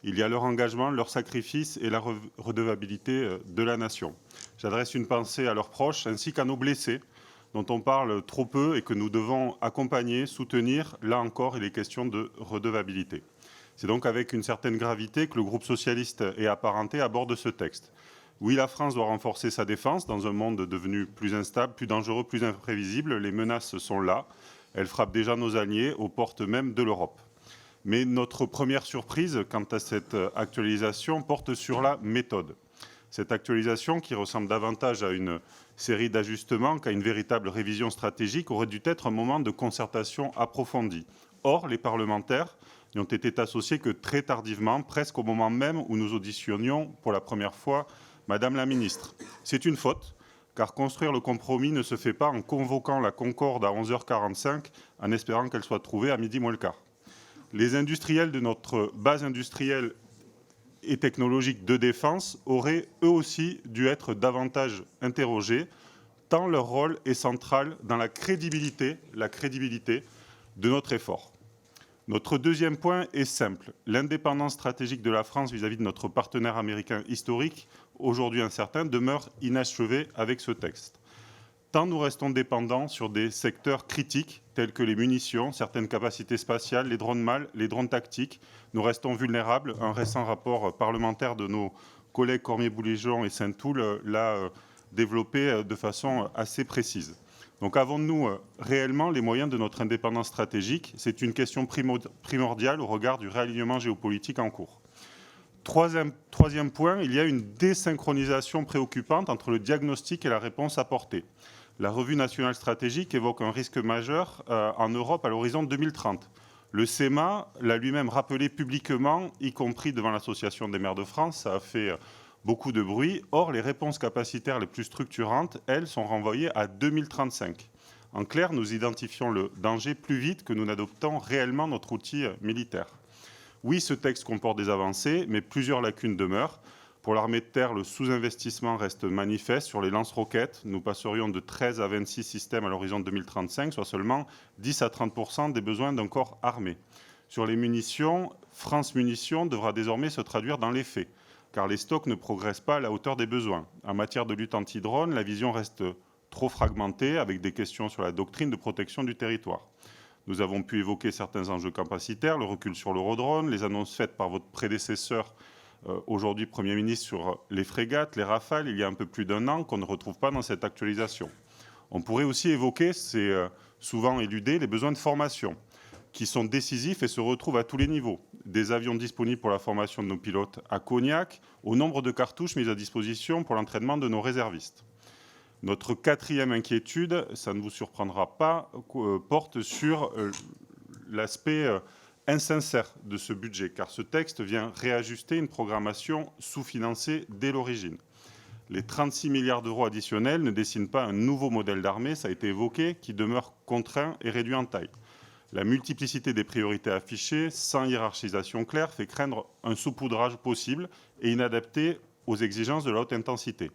il y a leur engagement, leur sacrifice et la redevabilité de la nation. J'adresse une pensée à leurs proches ainsi qu'à nos blessés, dont on parle trop peu et que nous devons accompagner, soutenir. Là encore, il est question de redevabilité. C'est donc avec une certaine gravité que le groupe socialiste et apparenté aborde ce texte. Oui, la France doit renforcer sa défense dans un monde devenu plus instable, plus dangereux, plus imprévisible. Les menaces sont là. Elles frappent déjà nos alliés aux portes même de l'Europe. Mais notre première surprise quant à cette actualisation porte sur la méthode. Cette actualisation, qui ressemble davantage à une série d'ajustements qu'à une véritable révision stratégique, aurait dû être un moment de concertation approfondie. Or, les parlementaires n'y ont été associés que très tardivement, presque au moment même où nous auditionnions pour la première fois Madame la ministre. C'est une faute, car construire le compromis ne se fait pas en convoquant la Concorde à 11h45 en espérant qu'elle soit trouvée à midi moins le quart. Les industriels de notre base industrielle et technologique de défense auraient eux aussi dû être davantage interrogés, tant leur rôle est central dans la crédibilité de notre effort. Notre deuxième point est simple. L'indépendance stratégique de la France vis-à-vis de notre partenaire américain historique, aujourd'hui incertain, demeure inachevée avec ce texte. Tant nous restons dépendants sur des secteurs critiques tels que les munitions, certaines capacités spatiales, les drones MAL, les drones tactiques, nous restons vulnérables. Un récent rapport parlementaire de nos collègues Cormier-Boulégeon et Saint-Toul l'a développé de façon assez précise. Donc avons-nous réellement les moyens de notre indépendance stratégique? C'est une question primordiale au regard du réalignement géopolitique en cours. Troisième point, il y a une désynchronisation préoccupante entre le diagnostic et la réponse apportée. La revue nationale stratégique évoque un risque majeur en Europe à l'horizon 2030. Le CEMA l'a lui-même rappelé publiquement, y compris devant l'Association des maires de France. Ça a fait beaucoup de bruit. Or, les réponses capacitaires les plus structurantes, elles, sont renvoyées à 2035. En clair, nous identifions le danger plus vite que nous n'adoptons réellement notre outil militaire. Oui, ce texte comporte des avancées, mais plusieurs lacunes demeurent. Pour l'armée de terre, le sous-investissement reste manifeste. Sur les lance-roquettes, nous passerions de 13 à 26 systèmes à l'horizon 2035, soit seulement 10 à 30% des besoins d'un corps armé. Sur les munitions, France Munitions devra désormais se traduire dans les faits, car les stocks ne progressent pas à la hauteur des besoins. En matière de lutte anti-drone, la vision reste trop fragmentée, avec des questions sur la doctrine de protection du territoire. Nous avons pu évoquer certains enjeux capacitaires, le recul sur l'Eurodrone, les annonces faites par votre prédécesseur, aujourd'hui Premier ministre, sur les frégates, les Rafales, il y a un peu plus d'un an, qu'on ne retrouve pas dans cette actualisation. On pourrait aussi évoquer, c'est souvent éludé, les besoins de formation, qui sont décisifs et se retrouvent à tous les niveaux. Des avions disponibles pour la formation de nos pilotes à Cognac, au nombre de cartouches mises à disposition pour l'entraînement de nos réservistes. Notre quatrième inquiétude, ça ne vous surprendra pas, porte sur l'aspect insincère de ce budget, car ce texte vient réajuster une programmation sous-financée dès l'origine. Les 36 milliards d'euros additionnels ne dessinent pas un nouveau modèle d'armée, ça a été évoqué, qui demeure contraint et réduit en taille. La multiplicité des priorités affichées, sans hiérarchisation claire, fait craindre un saupoudrage possible et inadapté aux exigences de la haute intensité.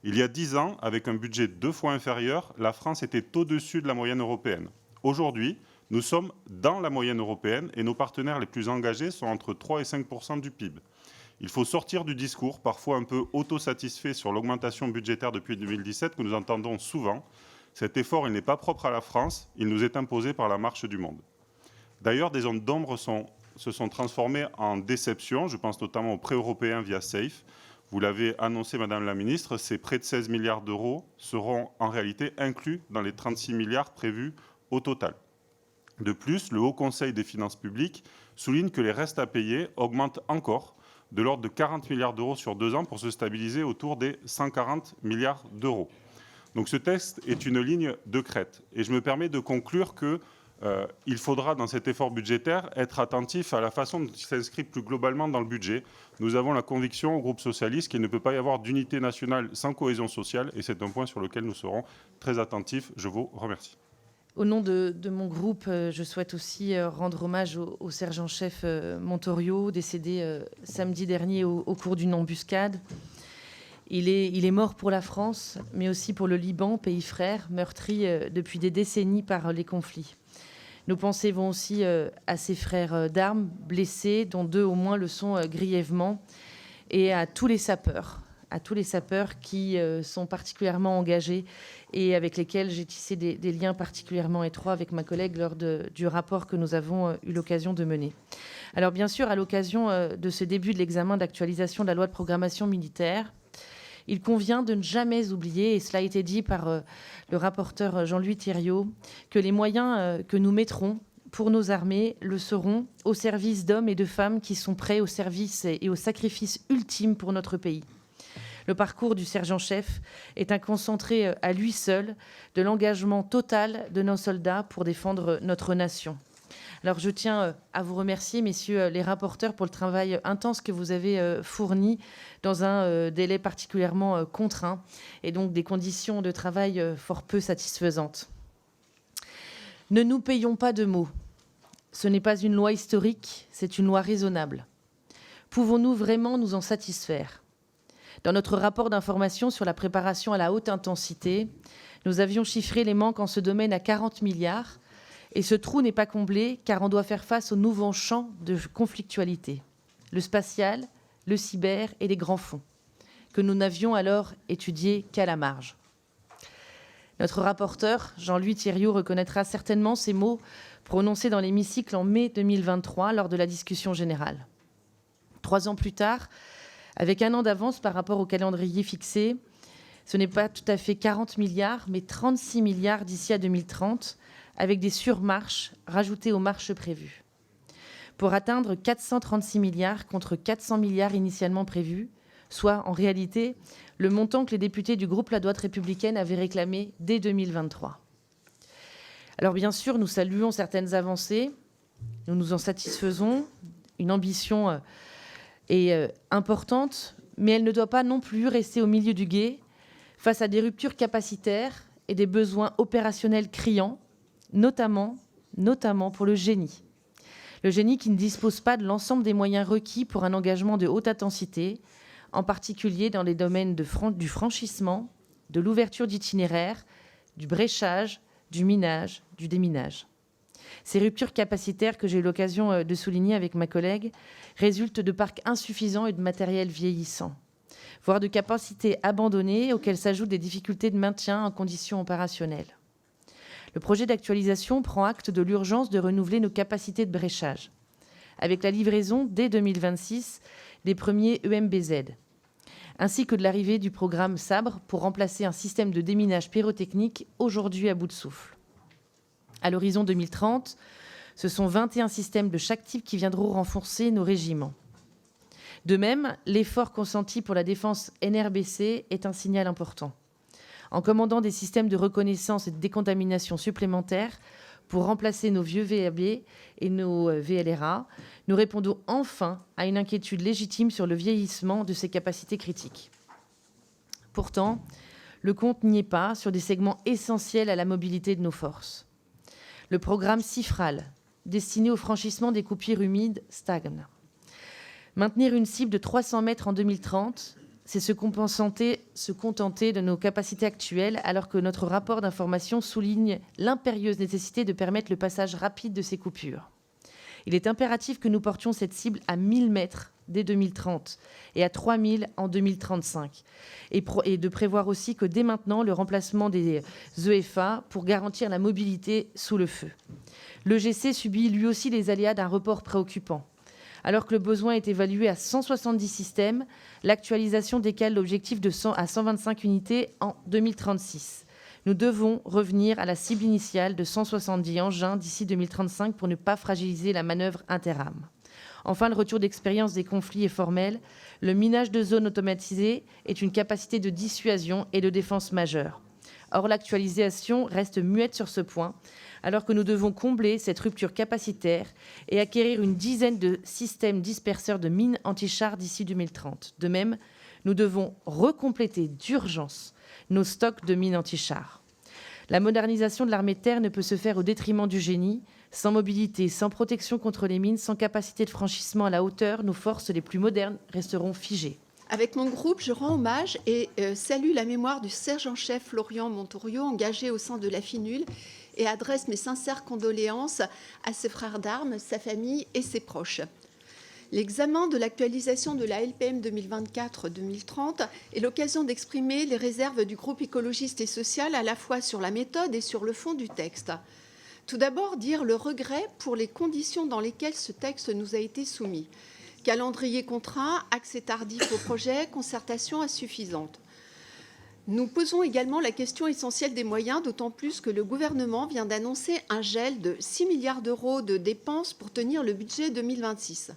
Il y a 10 ans, avec un budget 2 fois inférieur, la France était au-dessus de la moyenne européenne. Aujourd'hui, nous sommes dans la moyenne européenne et nos partenaires les plus engagés sont entre 3 et 5% du PIB. Il faut sortir du discours, parfois un peu autosatisfait sur l'augmentation budgétaire depuis 2017 que nous entendons souvent. Cet effort, il n'est pas propre à la France, il nous est imposé par la marche du monde. D'ailleurs, des zones d'ombre se sont transformées en déception. Je pense notamment aux prêts européens via SAFE. Vous l'avez annoncé, Madame la Ministre, ces près de 16 milliards d'euros seront en réalité inclus dans les 36 milliards prévus au total. De plus, le Haut Conseil des finances publiques souligne que les restes à payer augmentent encore de l'ordre de 40 milliards d'euros sur 2 ans pour se stabiliser autour des 140 milliards d'euros. Donc ce texte est une ligne de crête. Et je me permets de conclure qu'il faudra, dans cet effort budgétaire, être attentif à la façon dont il s'inscrit plus globalement dans le budget. Nous avons la conviction au groupe socialiste qu'il ne peut pas y avoir d'unité nationale sans cohésion sociale, et c'est un point sur lequel nous serons très attentifs. Je vous remercie. Au nom de mon groupe, je souhaite aussi rendre hommage au sergent-chef Montorio, décédé samedi dernier au cours d'une embuscade. Il est mort pour la France, mais aussi pour le Liban, pays frère, meurtri depuis des décennies par les conflits. Nos pensées vont aussi à ses frères d'armes, blessés, dont 2 au moins le sont grièvement, et à tous les sapeurs qui sont particulièrement engagés et avec lesquels j'ai tissé des liens particulièrement étroits avec ma collègue lors du rapport que nous avons eu l'occasion de mener. Alors bien sûr, à l'occasion de ce début de l'examen d'actualisation de la loi de programmation militaire, il convient de ne jamais oublier, et cela a été dit par le rapporteur Jean-Louis Thiriot, que les moyens que nous mettrons pour nos armées le seront au service d'hommes et de femmes qui sont prêts au service et au sacrifice ultime pour notre pays. Le parcours du sergent-chef est un concentré à lui seul de l'engagement total de nos soldats pour défendre notre nation. Alors je tiens à vous remercier, messieurs les rapporteurs, pour le travail intense que vous avez fourni dans un délai particulièrement contraint et donc des conditions de travail fort peu satisfaisantes. Ne nous payons pas de mots. Ce n'est pas une loi historique, c'est une loi raisonnable. Pouvons-nous vraiment nous en satisfaire ? Dans notre rapport d'information sur la préparation à la haute intensité, nous avions chiffré les manques en ce domaine à 40 milliards. Et ce trou n'est pas comblé car on doit faire face aux nouveaux champs de conflictualité, le spatial, le cyber et les grands fonds, que nous n'avions alors étudiés qu'à la marge. Notre rapporteur, Jean-Louis Thiriot, reconnaîtra certainement ces mots prononcés dans l'hémicycle en mai 2023 lors de la discussion générale. 3 ans plus tard, avec 1 an d'avance par rapport au calendrier fixé, ce n'est pas tout à fait 40 milliards, mais 36 milliards d'ici à 2030, avec des surmarches rajoutées aux marches prévues, pour atteindre 436 milliards contre 400 milliards initialement prévus, soit en réalité le montant que les députés du groupe La Droite républicaine avaient réclamé dès 2023. Alors bien sûr, nous saluons certaines avancées, nous nous en satisfaisons, une ambition est importante, mais elle ne doit pas non plus rester au milieu du gué face à des ruptures capacitaires et des besoins opérationnels criants, notamment pour le génie. Le génie qui ne dispose pas de l'ensemble des moyens requis pour un engagement de haute intensité, en particulier dans les domaines du franchissement, de l'ouverture d'itinéraires, du bréchage, du minage, du déminage. Ces ruptures capacitaires que j'ai eu l'occasion de souligner avec ma collègue résultent de parcs insuffisants et de matériel vieillissant, voire de capacités abandonnées auxquelles s'ajoutent des difficultés de maintien en conditions opérationnelles. Le projet d'actualisation prend acte de l'urgence de renouveler nos capacités de bréchage, avec la livraison dès 2026 des premiers EMBZ, ainsi que de l'arrivée du programme Sabre pour remplacer un système de déminage pyrotechnique aujourd'hui à bout de souffle. À l'horizon 2030, ce sont 21 systèmes de chaque type qui viendront renforcer nos régiments. De même, l'effort consenti pour la défense NRBC est un signal important. En commandant des systèmes de reconnaissance et de décontamination supplémentaires pour remplacer nos vieux VAB et nos VLRA, nous répondons enfin à une inquiétude légitime sur le vieillissement de ces capacités critiques. Pourtant, le compte n'y est pas sur des segments essentiels à la mobilité de nos forces. Le programme CIFRAL, destiné au franchissement des coupures humides, stagne. Maintenir une cible de 300 mètres en 2030, c'est se contenter de nos capacités actuelles, alors que notre rapport d'information souligne l'impérieuse nécessité de permettre le passage rapide de ces coupures. Il est impératif que nous portions cette cible à 1000 mètres dès 2030 et à 3000 en 2035. Et de prévoir aussi que dès maintenant, le remplacement des EFA pour garantir la mobilité sous le feu. L'EGC subit lui aussi les aléas d'un report préoccupant. Alors que le besoin est évalué à 170 systèmes, l'actualisation décale l'objectif de 100 à 125 unités en 2036. Nous devons revenir à la cible initiale de 170 engins d'ici 2035 pour ne pas fragiliser la manœuvre interarmes. Enfin, le retour d'expérience des conflits est formel. Le minage de zones automatisées est une capacité de dissuasion et de défense majeure. Or, l'actualisation reste muette sur ce point, alors que nous devons combler cette rupture capacitaire et acquérir une dizaine de systèmes disperseurs de mines anti-chars d'ici 2030. De même, nous devons recompléter d'urgence nos stocks de mines anti-chars. La modernisation de l'armée de terre ne peut se faire au détriment du génie. Sans mobilité, sans protection contre les mines, sans capacité de franchissement à la hauteur, nos forces les plus modernes resteront figées. Avec mon groupe, je rends hommage et salue la mémoire du sergent-chef Florian Montorio, engagé au sein de la FINUL, et adresse mes sincères condoléances à ses frères d'armes, sa famille et ses proches. L'examen de l'actualisation de la LPM 2024-2030 est l'occasion d'exprimer les réserves du groupe écologiste et social à la fois sur la méthode et sur le fond du texte. Tout d'abord, dire le regret pour les conditions dans lesquelles ce texte nous a été soumis. Calendrier contraint, accès tardif au projet, concertation insuffisante. Nous posons également la question essentielle des moyens, d'autant plus que le gouvernement vient d'annoncer un gel de 6 milliards d'euros de dépenses pour tenir le budget 2026.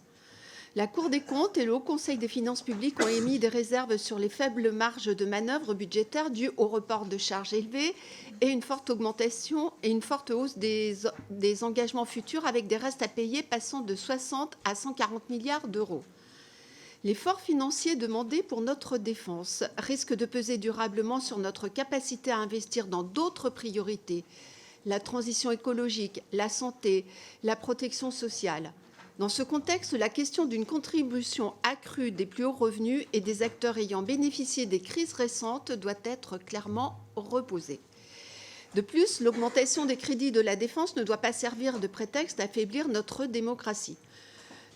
La Cour des comptes et le Haut Conseil des finances publiques ont émis des réserves sur les faibles marges de manœuvre budgétaires dues au report de charges élevées et une forte augmentation et une forte hausse des engagements futurs avec des restes à payer passant de 60 à 140 milliards d'euros. L'effort financier demandé pour notre défense risque de peser durablement sur notre capacité à investir dans d'autres priorités, la transition écologique, la santé, la protection sociale. Dans ce contexte, la question d'une contribution accrue des plus hauts revenus et des acteurs ayant bénéficié des crises récentes doit être clairement reposée. De plus, l'augmentation des crédits de la défense ne doit pas servir de prétexte à affaiblir notre démocratie.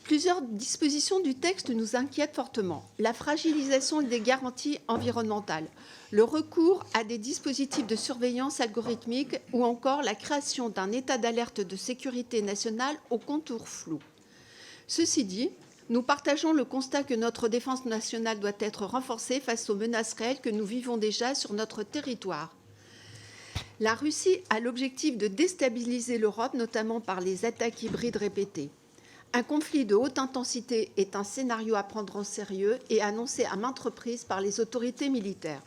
Plusieurs dispositions du texte nous inquiètent fortement. La fragilisation des garanties environnementales, le recours à des dispositifs de surveillance algorithmique ou encore la création d'un état d'alerte de sécurité nationale aux contours flous. Ceci dit, nous partageons le constat que notre défense nationale doit être renforcée face aux menaces réelles que nous vivons déjà sur notre territoire. La Russie a l'objectif de déstabiliser l'Europe, notamment par les attaques hybrides répétées. Un conflit de haute intensité est un scénario à prendre en sérieux et annoncé à maintes reprises par les autorités militaires.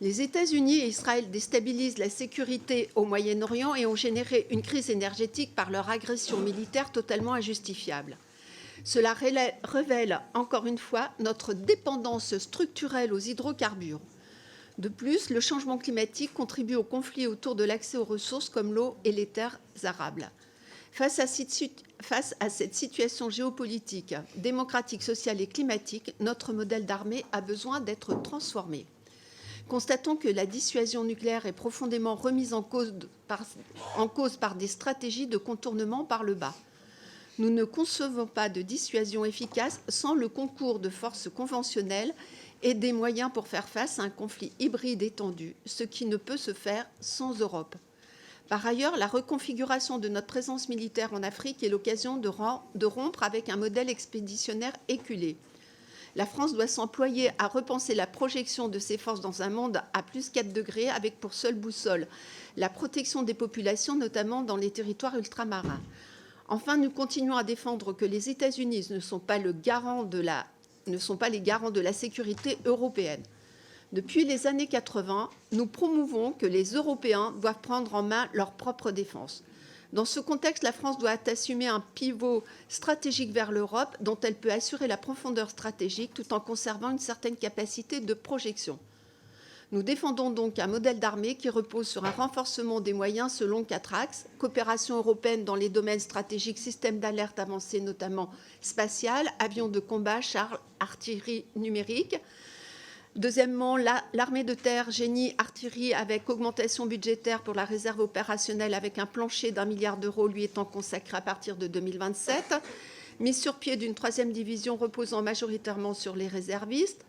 Les États-Unis et Israël déstabilisent la sécurité au Moyen-Orient et ont généré une crise énergétique par leur agression militaire totalement injustifiable. Cela révèle encore une fois notre dépendance structurelle aux hydrocarbures. De plus, le changement climatique contribue au conflit autour de l'accès aux ressources comme l'eau et les terres arables. Face à cette situation géopolitique, démocratique, sociale et climatique, notre modèle d'armée a besoin d'être transformé. Constatons que la dissuasion nucléaire est profondément remise en cause par des stratégies de contournement par le bas. Nous ne concevons pas de dissuasion efficace sans le concours de forces conventionnelles et des moyens pour faire face à un conflit hybride étendu, ce qui ne peut se faire sans Europe. Par ailleurs, la reconfiguration de notre présence militaire en Afrique est l'occasion de rompre avec un modèle expéditionnaire éculé. La France doit s'employer à repenser la projection de ses forces dans un monde à plus 4 degrés avec pour seule boussole la protection des populations, notamment dans les territoires ultramarins. Enfin, nous continuons à défendre que les États-Unis ne sont pas les garants de la sécurité européenne. Depuis les années 80, nous promouvons que les Européens doivent prendre en main leur propre défense. Dans ce contexte, la France doit assumer un pivot stratégique vers l'Europe dont elle peut assurer la profondeur stratégique tout en conservant une certaine capacité de projection. Nous défendons donc un modèle d'armée qui repose sur un renforcement des moyens selon 4 axes. Coopération européenne dans les domaines stratégiques, systèmes d'alerte avancés, notamment spatial, avions de combat, chars, artillerie numérique. Deuxièmement, l'armée de terre, génie, artillerie avec augmentation budgétaire pour la réserve opérationnelle avec un plancher d'1 milliard d'euros lui étant consacré à partir de 2027. Mise sur pied d'une 3e division reposant majoritairement sur les réservistes.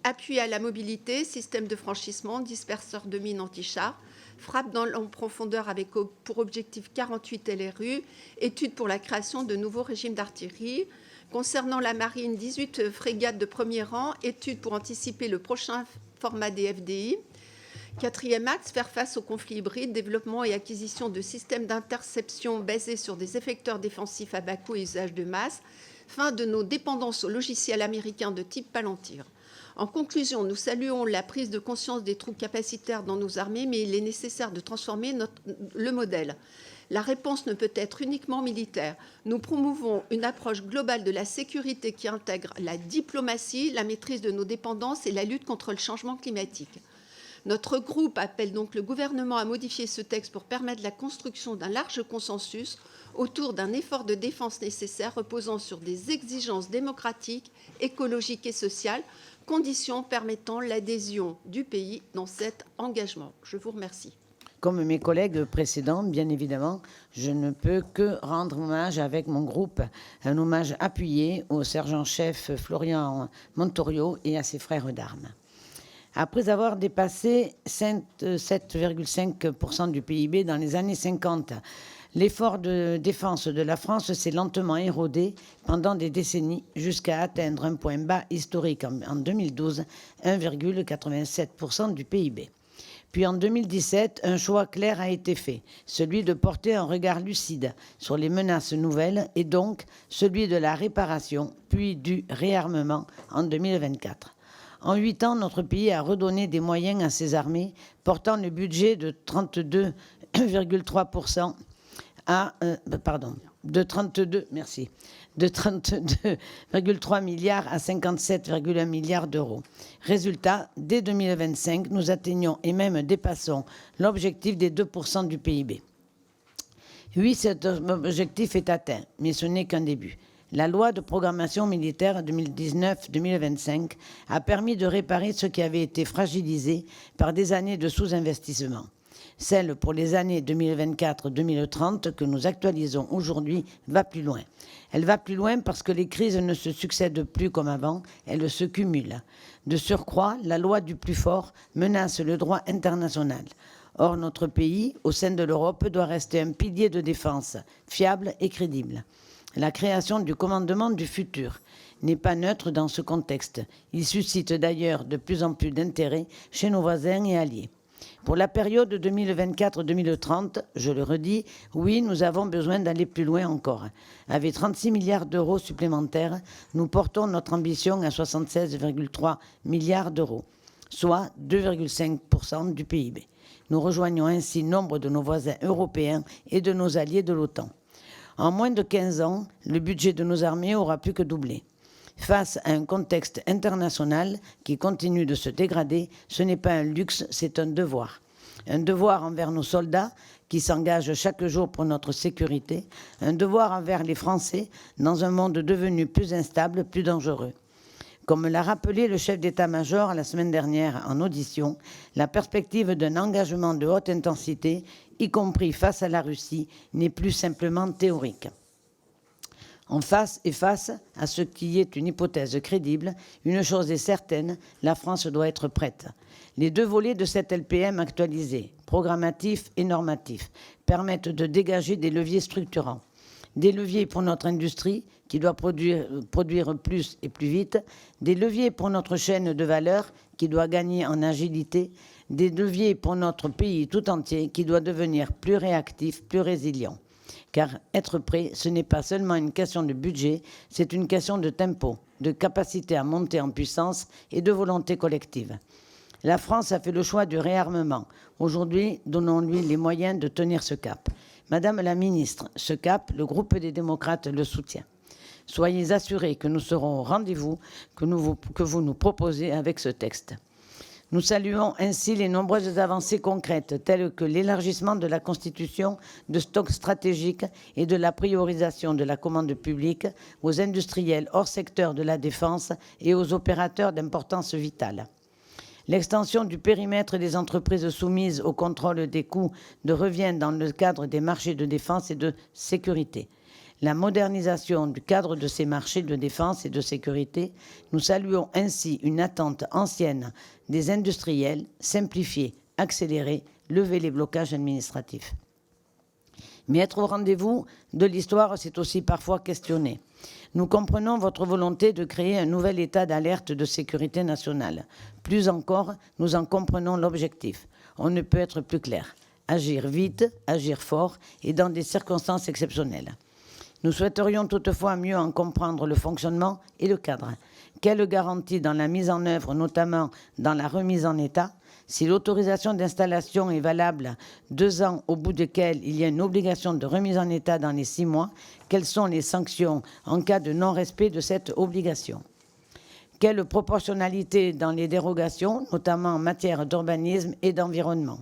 Appui à la mobilité, système de franchissement, disperseur de mines anti-chars. Frappe dans en profondeur avec pour objectif 48 LRU. Études pour la création de nouveaux régimes d'artillerie. Concernant la marine, 18 frégates de premier rang, études pour anticiper le prochain format des FDI. 4e axe, faire face au conflit hybride, développement et acquisition de systèmes d'interception basés sur des effecteurs défensifs à bas coût et usage de masse. Fin de nos dépendances aux logiciels américains de type Palantir. En conclusion, nous saluons la prise de conscience des trous capacitaires dans nos armées, mais il est nécessaire de transformer le modèle. La réponse ne peut être uniquement militaire. Nous promouvons une approche globale de la sécurité qui intègre la diplomatie, la maîtrise de nos dépendances et la lutte contre le changement climatique. Notre groupe appelle donc le gouvernement à modifier ce texte pour permettre la construction d'un large consensus autour d'un effort de défense nécessaire reposant sur des exigences démocratiques, écologiques et sociales, conditions permettant l'adhésion du pays dans cet engagement. Je vous remercie. Comme mes collègues précédents, bien évidemment, je ne peux que rendre hommage avec mon groupe, un hommage appuyé au sergent-chef Florian Montorio et à ses frères d'armes. Après avoir dépassé 7,5% du PIB dans les années 50, l'effort de défense de la France s'est lentement érodé pendant des décennies jusqu'à atteindre un point bas historique en 2012, 1,87% du PIB. Puis en 2017, un choix clair a été fait, celui de porter un regard lucide sur les menaces nouvelles et donc celui de la réparation, puis du réarmement en 2024. En 8 ans, notre pays a redonné des moyens à ses armées, portant le budget de 32,3% de 32,3 milliards à 57,1 milliards d'euros. Résultat, dès 2025, nous atteignons et même dépassons l'objectif des 2% du PIB. Oui, cet objectif est atteint, mais ce n'est qu'un début. La loi de programmation militaire 2019-2025 a permis de réparer ce qui avait été fragilisé par des années de sous-investissement. Celle pour les années 2024-2030 que nous actualisons aujourd'hui va plus loin. Elle va plus loin parce que les crises ne se succèdent plus comme avant, elles se cumulent. De surcroît, la loi du plus fort menace le droit international. Or, notre pays, au sein de l'Europe, doit rester un pilier de défense fiable et crédible. La création du commandement du futur n'est pas neutre dans ce contexte. Il suscite d'ailleurs de plus en plus d'intérêt chez nos voisins et alliés. Pour la période 2024-2030, je le redis, oui, nous avons besoin d'aller plus loin encore. Avec 36 milliards d'euros supplémentaires, nous portons notre ambition à 76,3 milliards d'euros, soit 2,5% du PIB. Nous rejoignons ainsi nombre de nos voisins européens et de nos alliés de l'OTAN. En moins de 15 ans, le budget de nos armées aura plus que doublé. Face à un contexte international qui continue de se dégrader, ce n'est pas un luxe, c'est un devoir. Un devoir envers nos soldats qui s'engagent chaque jour pour notre sécurité, un devoir envers les Français dans un monde devenu plus instable, plus dangereux. Comme l'a rappelé le chef d'état-major la semaine dernière en audition, la perspective d'un engagement de haute intensité, y compris face à la Russie, n'est plus simplement théorique. Face à ce qui est une hypothèse crédible, une chose est certaine, la France doit être prête. Les deux volets de cette LPM actualisée, programmatif et normatif, permettent de dégager des leviers structurants. Des leviers pour notre industrie, qui doit produire plus et plus vite, des leviers pour notre chaîne de valeur, qui doit gagner en agilité, des leviers pour notre pays tout entier, qui doit devenir plus réactif, plus résilient. Car être prêt, ce n'est pas seulement une question de budget, c'est une question de tempo, de capacité à monter en puissance et de volonté collective. La France a fait le choix du réarmement. Aujourd'hui, donnons-lui les moyens de tenir ce cap. Madame la ministre, ce cap, le groupe des démocrates le soutient. Soyez assurés que nous serons au rendez-vous que vous nous proposez avec ce texte. Nous saluons ainsi les nombreuses avancées concrètes, telles que l'élargissement de la constitution de stocks stratégiques et de la priorisation de la commande publique aux industriels hors secteur de la défense et aux opérateurs d'importance vitale. L'extension du périmètre des entreprises soumises au contrôle des coûts de revient dans le cadre des marchés de défense et de sécurité. La modernisation du cadre de ces marchés de défense et de sécurité, nous saluons ainsi une attente ancienne des industriels, simplifier, accélérer, lever les blocages administratifs. Mais être au rendez-vous de l'histoire, c'est aussi parfois questionner. Nous comprenons votre volonté de créer un nouvel état d'alerte de sécurité nationale. Plus encore, nous en comprenons l'objectif. On ne peut être plus clair. Agir vite, agir fort et dans des circonstances exceptionnelles. Nous souhaiterions toutefois mieux en comprendre le fonctionnement et le cadre. Quelle garantie dans la mise en œuvre, notamment dans la remise en état? Si l'autorisation d'installation est valable 2 ans au bout desquels il y a une obligation de remise en état dans les 6 mois, quelles sont les sanctions en cas de non-respect de cette obligation? Quelle proportionnalité dans les dérogations, notamment en matière d'urbanisme et d'environnement?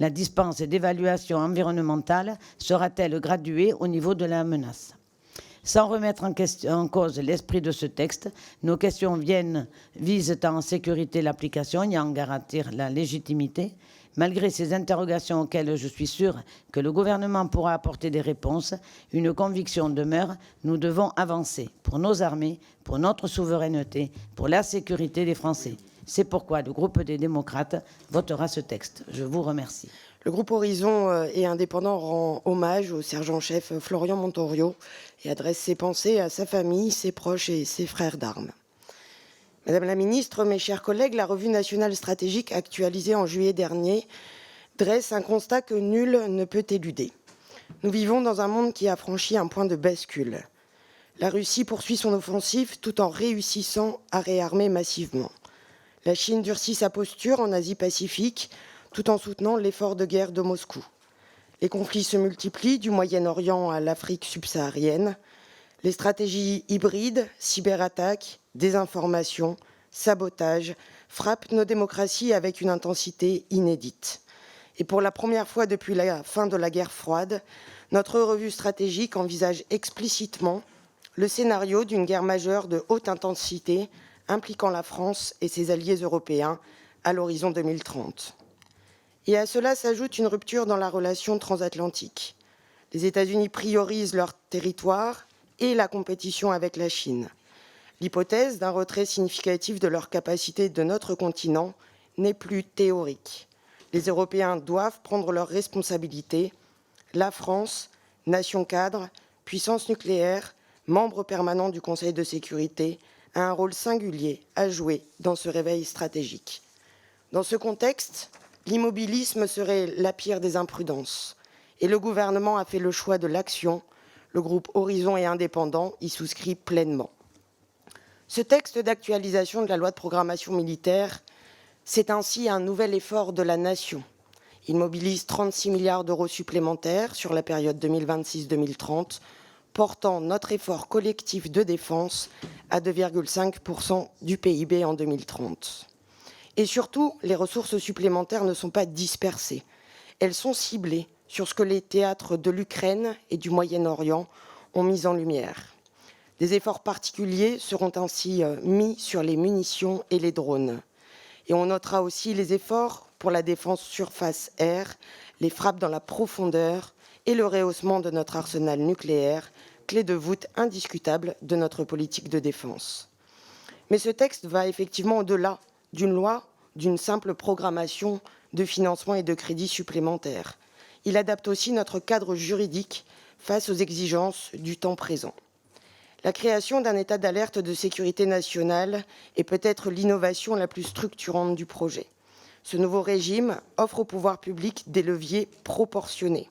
La dispense d'évaluation environnementale sera-t-elle graduée au niveau de la menace? Sans remettre en cause l'esprit de ce texte, nos questions visent à en sécurité l'application et à en garantir la légitimité. Malgré ces interrogations auxquelles je suis sûre que le gouvernement pourra apporter des réponses, une conviction demeure, nous devons avancer pour nos armées, pour notre souveraineté, pour la sécurité des Français. C'est pourquoi le groupe des démocrates votera ce texte. Je vous remercie. Le groupe Horizon et Indépendant rend hommage au sergent-chef Florian Montorio et adresse ses pensées à sa famille, ses proches et ses frères d'armes. Madame la ministre, mes chers collègues, la revue nationale stratégique actualisée en juillet dernier dresse un constat que nul ne peut éluder. Nous vivons dans un monde qui a franchi un point de bascule. La Russie poursuit son offensive tout en réussissant à réarmer massivement. La Chine durcit sa posture en Asie-Pacifique tout en soutenant l'effort de guerre de Moscou. Les conflits se multiplient du Moyen-Orient à l'Afrique subsaharienne. Les stratégies hybrides, cyberattaques, désinformation, sabotage frappent nos démocraties avec une intensité inédite. Et pour la première fois depuis la fin de la guerre froide, notre revue stratégique envisage explicitement le scénario d'une guerre majeure de haute intensité impliquant la France et ses alliés européens à l'horizon 2030. Et à cela s'ajoute une rupture dans la relation transatlantique. Les États-Unis priorisent leur territoire et la compétition avec la Chine. L'hypothèse d'un retrait significatif de leur capacité de notre continent n'est plus théorique. Les Européens doivent prendre leurs responsabilités. La France, nation cadre, puissance nucléaire, membre permanent du Conseil de sécurité, a un rôle singulier à jouer dans ce réveil stratégique. Dans ce contexte, l'immobilisme serait la pire des imprudences. Et le gouvernement a fait le choix de l'action. Le groupe Horizon et Indépendant y souscrit pleinement. Ce texte d'actualisation de la loi de programmation militaire, c'est ainsi un nouvel effort de la nation. Il mobilise 36 milliards d'euros supplémentaires sur la période 2026-2030 portant notre effort collectif de défense à 2,5% du PIB en 2030. Et surtout, les ressources supplémentaires ne sont pas dispersées. Elles sont ciblées sur ce que les théâtres de l'Ukraine et du Moyen-Orient ont mis en lumière. Des efforts particuliers seront ainsi mis sur les munitions et les drones. Et on notera aussi les efforts pour la défense surface-air, les frappes dans la profondeur et le rehaussement de notre arsenal nucléaire, clé de voûte indiscutable de notre politique de défense. Mais ce texte va effectivement au-delà d'une loi, d'une simple programmation de financement et de crédits supplémentaires. Il adapte aussi notre cadre juridique face aux exigences du temps présent. La création d'un état d'alerte de sécurité nationale est peut-être l'innovation la plus structurante du projet. Ce nouveau régime offre au pouvoir public des leviers proportionnés.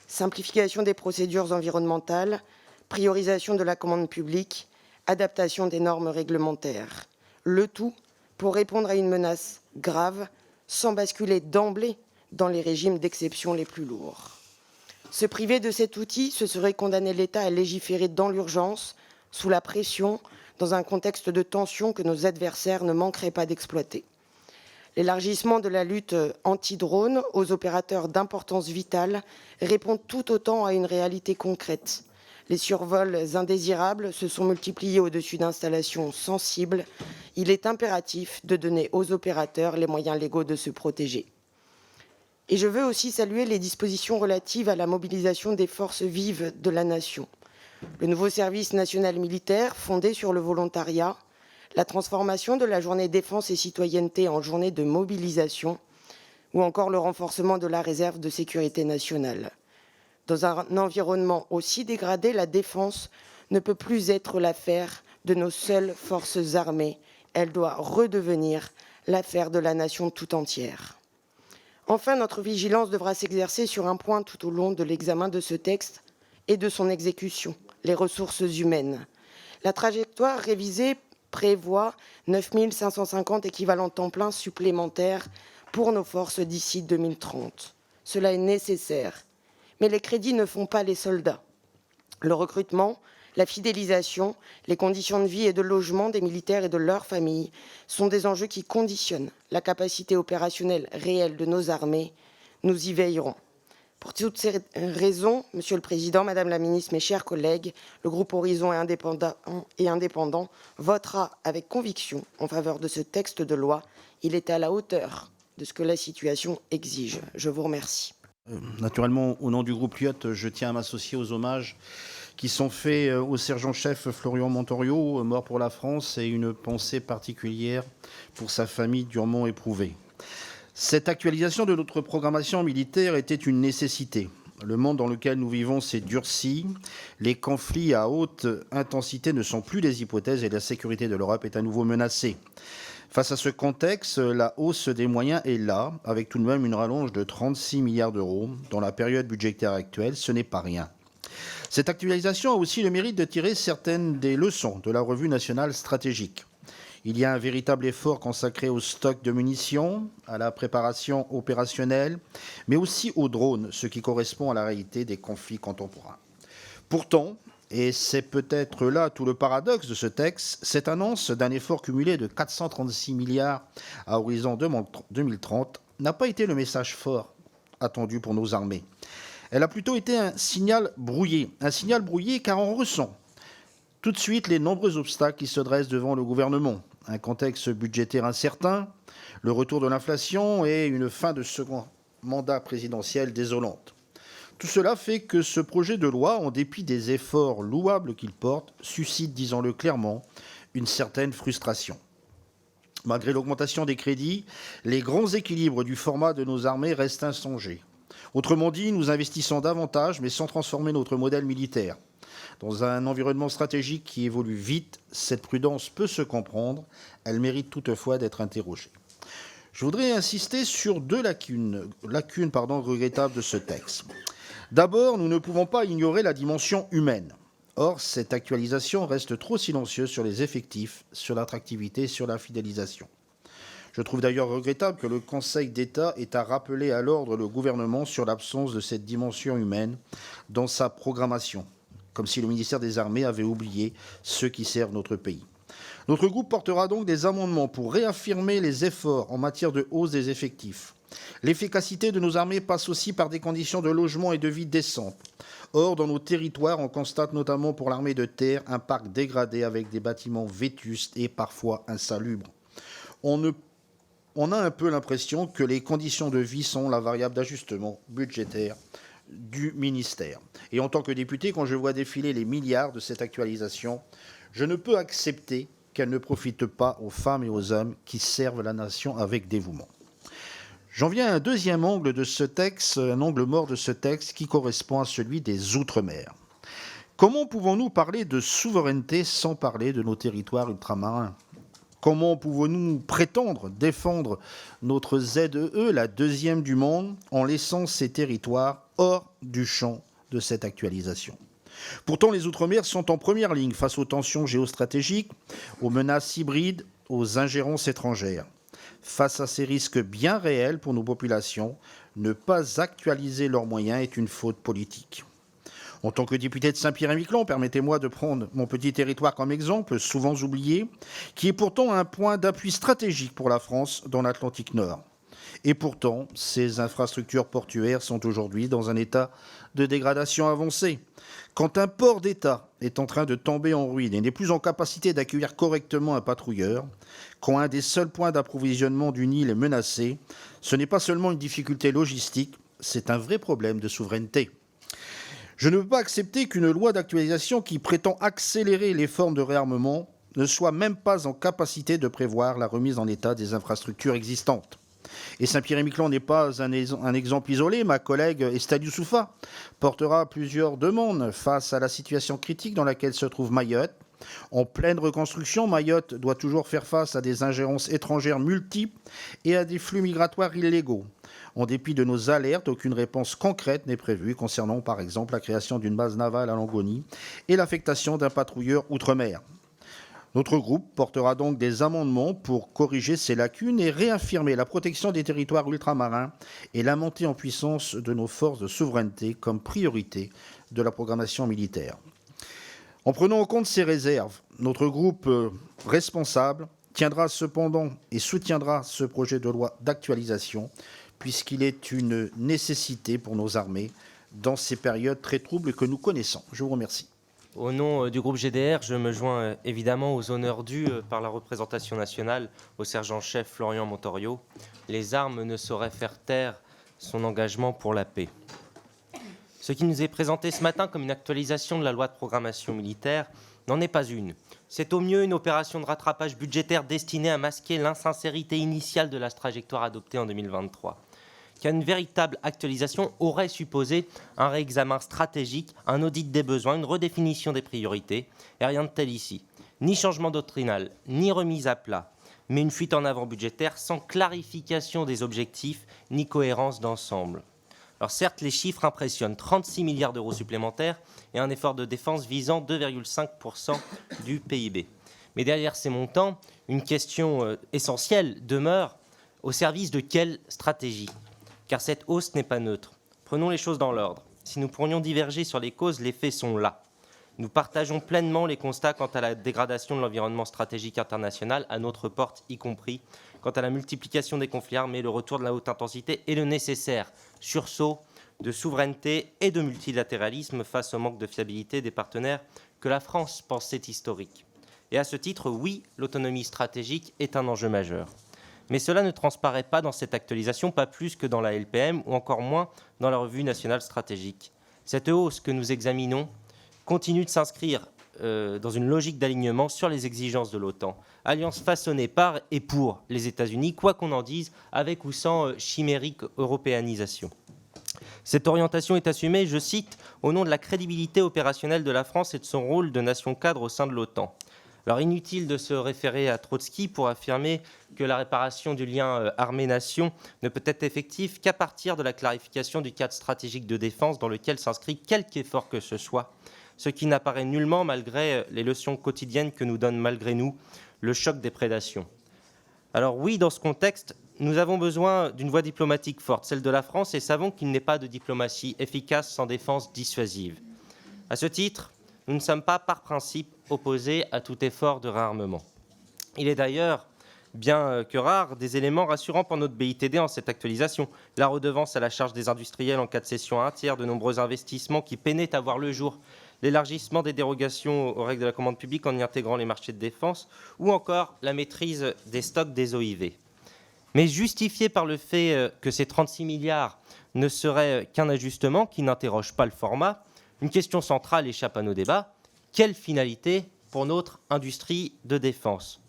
Simplification des procédures environnementales, priorisation de la commande publique, adaptation des normes réglementaires. Le tout pour répondre à une menace grave, sans basculer d'emblée dans les régimes d'exception les plus lourds. Se priver de cet outil, ce serait condamner l'État à légiférer dans l'urgence, sous la pression, dans un contexte de tension que nos adversaires ne manqueraient pas d'exploiter. L'élargissement de la lutte anti-drone aux opérateurs d'importance vitale répond tout autant à une réalité concrète. Les survols indésirables se sont multipliés au-dessus d'installations sensibles. Il est impératif de donner aux opérateurs les moyens légaux de se protéger. Et je veux aussi saluer les dispositions relatives à la mobilisation des forces vives de la nation. Le nouveau service national militaire, fondé sur le volontariat, la transformation de la journée défense et citoyenneté en journée de mobilisation, ou encore le renforcement de la réserve de sécurité nationale. Dans un environnement aussi dégradé, la défense ne peut plus être l'affaire de nos seules forces armées. Elle doit redevenir l'affaire de la nation tout entière. Enfin, notre vigilance devra s'exercer sur un point tout au long de l'examen de ce texte et de son exécution, les ressources humaines. La trajectoire révisée prévoit 9 550 équivalents temps plein supplémentaires pour nos forces d'ici 2030. Cela est nécessaire, mais les crédits ne font pas les soldats. Le recrutement, la fidélisation, les conditions de vie et de logement des militaires et de leurs familles sont des enjeux qui conditionnent la capacité opérationnelle réelle de nos armées. Nous y veillerons. Pour toutes ces raisons, Monsieur le Président, Madame la Ministre, mes chers collègues, le groupe Horizon et Indépendant votera avec conviction en faveur de ce texte de loi. Il est à la hauteur de ce que la situation exige. Je vous remercie. Naturellement, au nom du groupe Lyot, je tiens à m'associer aux hommages qui sont faits au sergent-chef Florian Montorio, mort pour la France, et une pensée particulière pour sa famille durement éprouvée. Cette actualisation de notre programmation militaire était une nécessité. Le monde dans lequel nous vivons s'est durci, les conflits à haute intensité ne sont plus des hypothèses et la sécurité de l'Europe est à nouveau menacée. Face à ce contexte, la hausse des moyens est là, avec tout de même une rallonge de 36 milliards d'euros. Dans la période budgétaire actuelle, ce n'est pas rien. Cette actualisation a aussi le mérite de tirer certaines des leçons de la revue nationale stratégique. Il y a un véritable effort consacré au stock de munitions, à la préparation opérationnelle, mais aussi aux drones, ce qui correspond à la réalité des conflits contemporains. Pourtant, et c'est peut-être là tout le paradoxe de ce texte, cette annonce d'un effort cumulé de 436 milliards à horizon 2030 n'a pas été le message fort attendu pour nos armées. Elle a plutôt été un signal brouillé car on ressent tout de suite les nombreux obstacles qui se dressent devant le gouvernement. Un contexte budgétaire incertain, le retour de l'inflation et une fin de second mandat présidentiel désolante. Tout cela fait que ce projet de loi, en dépit des efforts louables qu'il porte, suscite, disons-le clairement, une certaine frustration. Malgré l'augmentation des crédits, les grands équilibres du format de nos armées restent insongés. Autrement dit, nous investissons davantage, mais sans transformer notre modèle militaire. Dans un environnement stratégique qui évolue vite, cette prudence peut se comprendre. Elle mérite toutefois d'être interrogée. Je voudrais insister sur deux lacunes regrettables de ce texte. D'abord, nous ne pouvons pas ignorer la dimension humaine. Or, cette actualisation reste trop silencieuse sur les effectifs, sur l'attractivité, sur la fidélisation. Je trouve d'ailleurs regrettable que le Conseil d'État ait à rappeler à l'ordre le gouvernement sur l'absence de cette dimension humaine dans sa programmation. comme si le ministère des Armées avait oublié ceux qui servent notre pays. Notre groupe portera donc des amendements pour réaffirmer les efforts en matière de hausse des effectifs. L'efficacité de nos armées passe aussi par des conditions de logement et de vie décentes. Or, dans nos territoires, on constate notamment pour l'armée de terre un parc dégradé avec des bâtiments vétustes et parfois insalubres. On a un peu l'impression que les conditions de vie sont la variable d'ajustement budgétaire du ministère. Et en tant que député, quand je vois défiler les milliards de cette actualisation, je ne peux accepter qu'elle ne profite pas aux femmes et aux hommes qui servent la nation avec dévouement. J'en viens à un deuxième angle de ce texte, un angle mort de ce texte qui correspond à celui des Outre-mer. Comment pouvons-nous parler de souveraineté sans parler de nos territoires ultramarins ? Comment pouvons-nous prétendre défendre notre ZEE, la deuxième du monde, en laissant ces territoires hors du champ de cette actualisation ? Pourtant, les Outre-mer sont en première ligne face aux tensions géostratégiques, aux menaces hybrides, aux ingérences étrangères. Face à ces risques bien réels pour nos populations, ne pas actualiser leurs moyens est une faute politique. En tant que député de Saint-Pierre-et-Miquelon, permettez-moi de prendre mon petit territoire comme exemple, souvent oublié, qui est pourtant un point d'appui stratégique pour la France dans l'Atlantique Nord. Et pourtant, ces infrastructures portuaires sont aujourd'hui dans un état de dégradation avancée. Quand un port d'État est en train de tomber en ruine et n'est plus en capacité d'accueillir correctement un patrouilleur, quand un des seuls points d'approvisionnement d'une île est menacé, ce n'est pas seulement une difficulté logistique, c'est un vrai problème de souveraineté. Je ne peux pas accepter qu'une loi d'actualisation qui prétend accélérer les formes de réarmement ne soit même pas en capacité de prévoir la remise en état des infrastructures existantes. Et Saint-Pierre-et-Miquelon n'est pas un exemple isolé. Ma collègue Estelle Youssoufa portera plusieurs demandes face à la situation critique dans laquelle se trouve Mayotte. En pleine reconstruction, Mayotte doit toujours faire face à des ingérences étrangères multiples et à des flux migratoires illégaux. En dépit de nos alertes, aucune réponse concrète n'est prévue concernant par exemple la création d'une base navale à Longoni et l'affectation d'un patrouilleur outre-mer. Notre groupe portera donc des amendements pour corriger ces lacunes et réaffirmer la protection des territoires ultramarins et la montée en puissance de nos forces de souveraineté comme priorité de la programmation militaire. En prenant en compte ces réserves, notre groupe responsable tiendra cependant et soutiendra ce projet de loi d'actualisation puisqu'il est une nécessité pour nos armées dans ces périodes très troubles que nous connaissons. Je vous remercie. Au nom du groupe GDR, je me joins évidemment aux honneurs dus par la représentation nationale au sergent-chef Florian Montorio. Les armes ne sauraient faire taire son engagement pour la paix. Ce qui nous est présenté ce matin comme une actualisation de la loi de programmation militaire n'en est pas une. C'est au mieux une opération de rattrapage budgétaire destinée à masquer l'insincérité initiale de la trajectoire adoptée en 2023. Car une véritable actualisation aurait supposé un réexamen stratégique, un audit des besoins, une redéfinition des priorités, et rien de tel ici. Ni changement doctrinal, ni remise à plat, mais une fuite en avant budgétaire sans clarification des objectifs, ni cohérence d'ensemble. Alors certes, les chiffres impressionnent, 36 milliards d'euros supplémentaires et un effort de défense visant 2,5% du PIB. Mais derrière ces montants, une question essentielle demeure: au service de quelle stratégie ? Car cette hausse n'est pas neutre. Prenons les choses dans l'ordre. Si nous pourrions diverger sur les causes, les faits sont là. Nous partageons pleinement les constats quant à la dégradation de l'environnement stratégique international, à notre porte y compris, quant à la multiplication des conflits armés, le retour de la haute intensité et le nécessaire sursaut de souveraineté et de multilatéralisme face au manque de fiabilité des partenaires que la France pensait historique. Et à ce titre, oui, l'autonomie stratégique est un enjeu majeur. Mais cela ne transparaît pas dans cette actualisation, pas plus que dans la LPM ou encore moins dans la revue nationale stratégique. Cette hausse que nous examinons continue de s'inscrire dans une logique d'alignement sur les exigences de l'OTAN, alliance façonnée par et pour les États-Unis, quoi qu'on en dise, avec ou sans chimérique européanisation. Cette orientation est assumée, je cite, au nom de la crédibilité opérationnelle de la France et de son rôle de nation cadre au sein de l'OTAN. Alors inutile de se référer à Trotsky pour affirmer que la réparation du lien armée-nation ne peut être effective qu'à partir de la clarification du cadre stratégique de défense dans lequel s'inscrit quelque effort que ce soit, ce qui n'apparaît nullement malgré les leçons quotidiennes que nous donne malgré nous le choc des prédations. Alors oui, dans ce contexte, nous avons besoin d'une voie diplomatique forte, celle de la France, et savons qu'il n'est pas de diplomatie efficace sans défense dissuasive. À ce titre, nous ne sommes pas par principe opposés à tout effort de réarmement. Il est d'ailleurs, bien que rare, des éléments rassurants pour notre BITD en cette actualisation. La redevance à la charge des industriels en cas de cession à un tiers, de nombreux investissements qui peinaient à voir le jour, l'élargissement des dérogations aux règles de la commande publique en y intégrant les marchés de défense, ou encore la maîtrise des stocks des OIV. Mais justifié par le fait que ces 36 milliards ne seraient qu'un ajustement qui n'interroge pas le format, une question centrale échappe à nos débats. Quelle finalité pour notre industrie de défense ?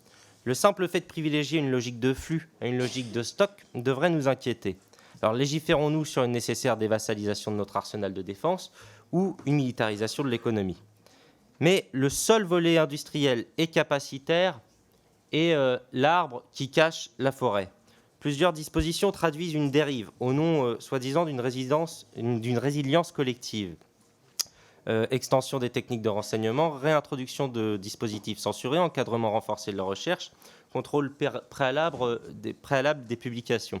Le simple fait de privilégier une logique de flux à une logique de stock devrait nous inquiéter. Alors légiférons-nous sur une nécessaire dévassalisation de notre arsenal de défense ou une militarisation de l'économie. Mais le seul volet industriel et capacitaire est l'arbre qui cache la forêt. Plusieurs dispositions traduisent une dérive au nom, soi-disant, d'une résilience collective. Extension des techniques de renseignement, réintroduction de dispositifs censurés, encadrement renforcé de la recherche, contrôle préalable des publications.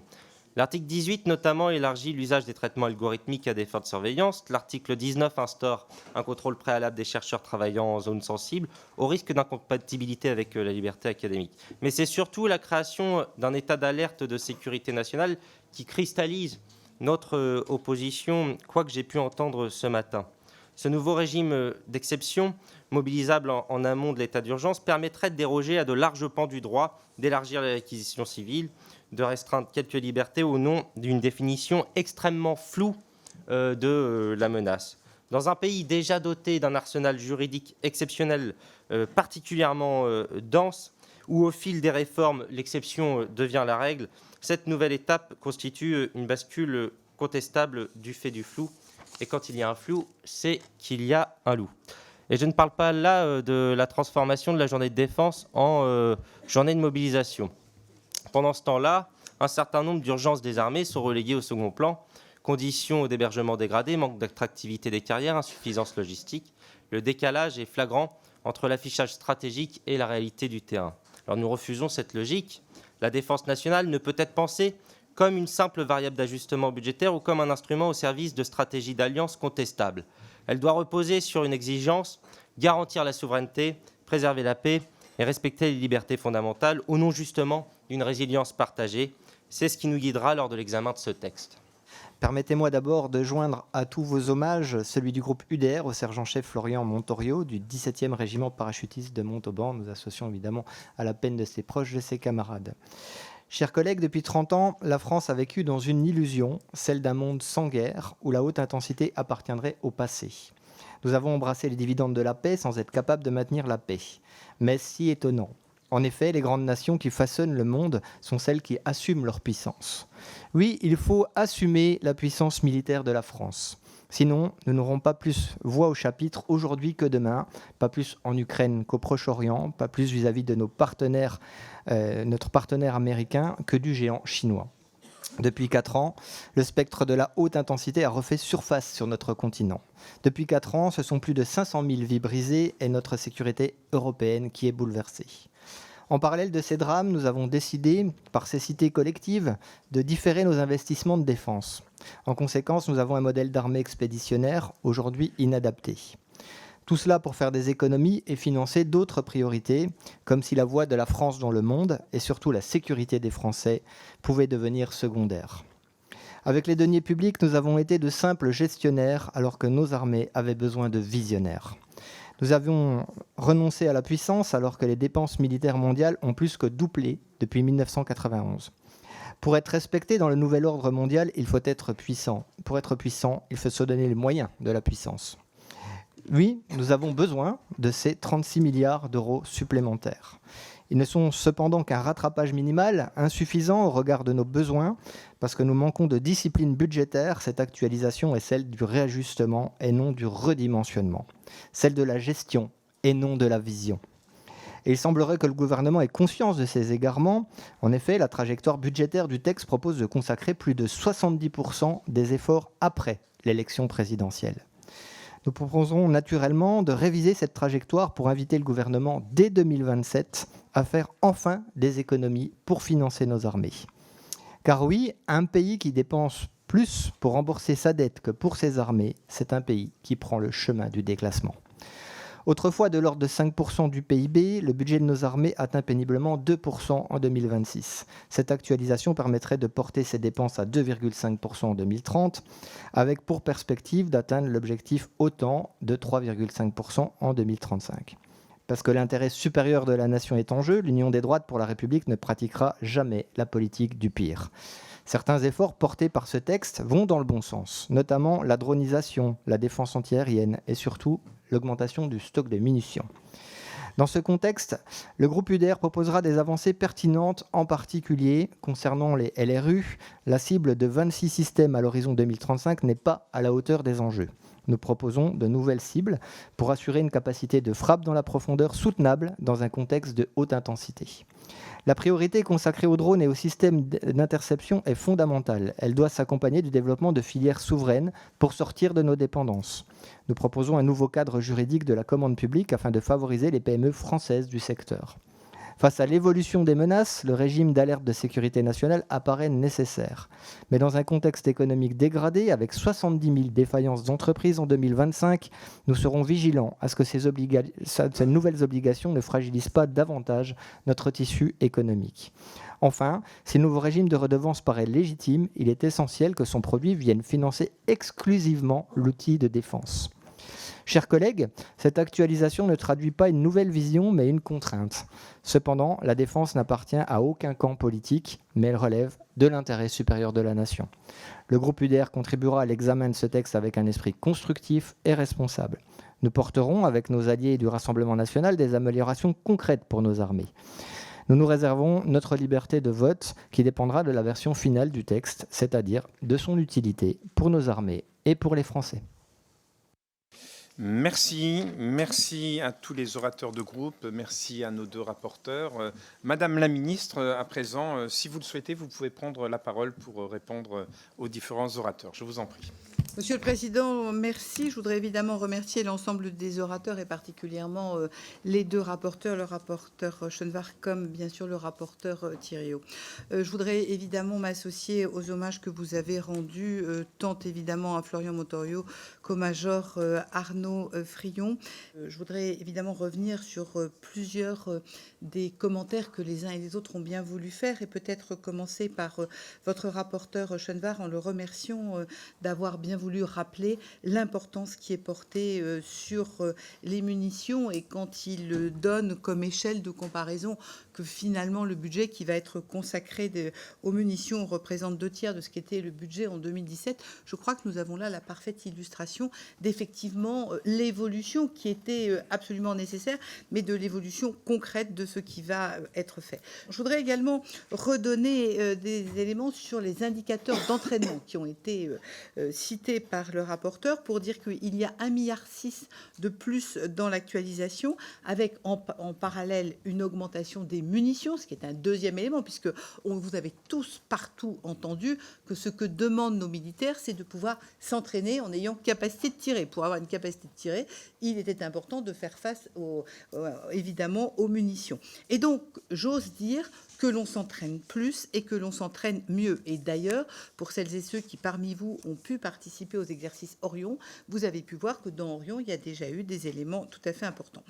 L'article 18, notamment, élargit l'usage des traitements algorithmiques à des fins de surveillance. L'article 19 instaure un contrôle préalable des chercheurs travaillant en zone sensible, au risque d'incompatibilité avec la liberté académique. Mais c'est surtout la création d'un état d'alerte de sécurité nationale qui cristallise notre opposition, quoi que j'ai pu entendre ce matin. Ce nouveau régime d'exception, mobilisable en amont de l'état d'urgence, permettrait de déroger à de larges pans du droit, d'élargir les réquisitions civiles, de restreindre quelques libertés au nom d'une définition extrêmement floue de la menace. Dans un pays déjà doté d'un arsenal juridique exceptionnel particulièrement dense, où au fil des réformes, l'exception devient la règle, cette nouvelle étape constitue une bascule contestable du fait du flou. Et quand il y a un flou, c'est qu'il y a un loup. Et je ne parle pas là de la transformation de la journée de défense en journée de mobilisation. Pendant ce temps-là, un certain nombre d'urgences des armées sont reléguées au second plan. Conditions d'hébergement dégradées, manque d'attractivité des carrières, insuffisance logistique. Le décalage est flagrant entre l'affichage stratégique et la réalité du terrain. Alors nous refusons cette logique. La défense nationale ne peut être pensée comme une simple variable d'ajustement budgétaire ou comme un instrument au service de stratégies d'alliance contestables. Elle doit reposer sur une exigence, garantir la souveraineté, préserver la paix et respecter les libertés fondamentales au nom justement d'une résilience partagée. C'est ce qui nous guidera lors de l'examen de ce texte. Permettez-moi d'abord de joindre à tous vos hommages celui du groupe UDR au sergent-chef Florian Montorio du 17e régiment parachutiste de Montauban. Nous associons évidemment à la peine de ses proches et de ses camarades. Chers collègues, depuis 30 ans, la France a vécu dans une illusion, celle d'un monde sans guerre, où la haute intensité appartiendrait au passé. Nous avons embrassé les dividendes de la paix sans être capables de maintenir la paix. Mais si étonnant. En effet, les grandes nations qui façonnent le monde sont celles qui assument leur puissance. Oui, il faut assumer la puissance militaire de la France. Sinon, nous n'aurons pas plus voix au chapitre aujourd'hui que demain, pas plus en Ukraine qu'au Proche-Orient, pas plus vis-à-vis de nos partenaires, notre partenaire américain que du géant chinois. Depuis 4 ans, le spectre de la haute intensité a refait surface sur notre continent. Depuis 4 ans, ce sont plus de 500 000 vies brisées et notre sécurité européenne qui est bouleversée. En parallèle de ces drames, nous avons décidé, par cécité collective, de différer nos investissements de défense. En conséquence, nous avons un modèle d'armée expéditionnaire aujourd'hui inadapté. Tout cela pour faire des économies et financer d'autres priorités, comme si la voix de la France dans le monde, et surtout la sécurité des Français, pouvait devenir secondaire. Avec les deniers publics, nous avons été de simples gestionnaires, alors que nos armées avaient besoin de visionnaires. Nous avions renoncé à la puissance alors que les dépenses militaires mondiales ont plus que doublé depuis 1991. Pour être respecté dans le nouvel ordre mondial, il faut être puissant. Pour être puissant, il faut se donner les moyens de la puissance. Oui, nous avons besoin de ces 36 milliards d'euros supplémentaires. Ils ne sont cependant qu'un rattrapage minimal, insuffisant au regard de nos besoins, parce que nous manquons de discipline budgétaire. Cette actualisation est celle du réajustement et non du redimensionnement, celle de la gestion et non de la vision. Et il semblerait que le gouvernement ait conscience de ces égarements. En effet, la trajectoire budgétaire du texte propose de consacrer plus de 70% des efforts après l'élection présidentielle. Nous proposons naturellement de réviser cette trajectoire pour inviter le gouvernement dès 2027 à faire enfin des économies pour financer nos armées. Car oui, un pays qui dépense plus pour rembourser sa dette que pour ses armées, c'est un pays qui prend le chemin du déclassement. Autrefois de l'ordre de 5% du PIB, le budget de nos armées atteint péniblement 2% en 2026. Cette actualisation permettrait de porter ces dépenses à 2,5% en 2030, avec pour perspective d'atteindre l'objectif OTAN de 3,5% en 2035. Parce que l'intérêt supérieur de la nation est en jeu, l'Union des droites pour la République ne pratiquera jamais la politique du pire. Certains efforts portés par ce texte vont dans le bon sens, notamment la dronisation, la défense antiaérienne et surtout l'augmentation du stock de munitions. Dans ce contexte, le groupe UDR proposera des avancées pertinentes, en particulier concernant les LRU. La cible de 26 systèmes à l'horizon 2035 n'est pas à la hauteur des enjeux. Nous proposons de nouvelles cibles pour assurer une capacité de frappe dans la profondeur soutenable dans un contexte de haute intensité. La priorité consacrée aux drones et aux systèmes d'interception est fondamentale. Elle doit s'accompagner du développement de filières souveraines pour sortir de nos dépendances. Nous proposons un nouveau cadre juridique de la commande publique afin de favoriser les PME françaises du secteur. Face à l'évolution des menaces, le régime d'alerte de sécurité nationale apparaît nécessaire. Mais dans un contexte économique dégradé, avec 70 000 défaillances d'entreprises en 2025, nous serons vigilants à ce que ces nouvelles obligations ne fragilisent pas davantage notre tissu économique. Enfin, si le nouveau régime de redevance paraît légitime, il est essentiel que son produit vienne financer exclusivement l'outil de défense. Chers collègues, cette actualisation ne traduit pas une nouvelle vision, mais une contrainte. Cependant, la défense n'appartient à aucun camp politique, mais elle relève de l'intérêt supérieur de la nation. Le groupe UDR contribuera à l'examen de ce texte avec un esprit constructif et responsable. Nous porterons, avec nos alliés du Rassemblement national, des améliorations concrètes pour nos armées. Nous nous réservons notre liberté de vote qui dépendra de la version finale du texte, c'est-à-dire de son utilité pour nos armées et pour les Français. Merci à tous les orateurs de groupe, merci à nos deux rapporteurs. Madame la ministre, à présent, si vous le souhaitez, vous pouvez prendre la parole pour répondre aux différents orateurs. Je vous en prie. Monsieur le Président, merci. Je voudrais évidemment remercier l'ensemble des orateurs et particulièrement les deux rapporteurs, le rapporteur Chenevard comme bien sûr le rapporteur Thiriot. Je voudrais évidemment m'associer aux hommages que vous avez rendus tant évidemment à Florian Montorio qu'au major Arnaud Frion. Je voudrais évidemment revenir sur plusieurs des commentaires que les uns et les autres ont bien voulu faire et peut-être commencer par votre rapporteur Chenevard en le remerciant d'avoir bien voulu rappeler l'importance qui est portée sur les munitions et quand il donne comme échelle de comparaison que finalement le budget qui va être consacré aux munitions représente 2/3 de ce qu'était le budget en 2017, je crois que nous avons là la parfaite illustration d'effectivement l'évolution qui était absolument nécessaire, mais de l'évolution concrète de ce qui va être fait. Je voudrais également redonner des éléments sur les indicateurs d'entraînement qui ont été cités par le rapporteur pour dire qu'il y a 1,6 milliard de plus dans l'actualisation, avec en parallèle une augmentation des munitions, ce qui est un deuxième élément, puisque vous avez tous partout entendu que ce que demandent nos militaires, c'est de pouvoir s'entraîner en ayant capacité de tirer. Pour avoir une capacité de tirer, il était important de faire face évidemment aux munitions. Et donc, j'ose dire que l'on s'entraîne plus et que l'on s'entraîne mieux. Et d'ailleurs, pour celles et ceux qui parmi vous ont pu participer aux exercices Orion, vous avez pu voir que dans Orion, il y a déjà eu des éléments tout à fait importants.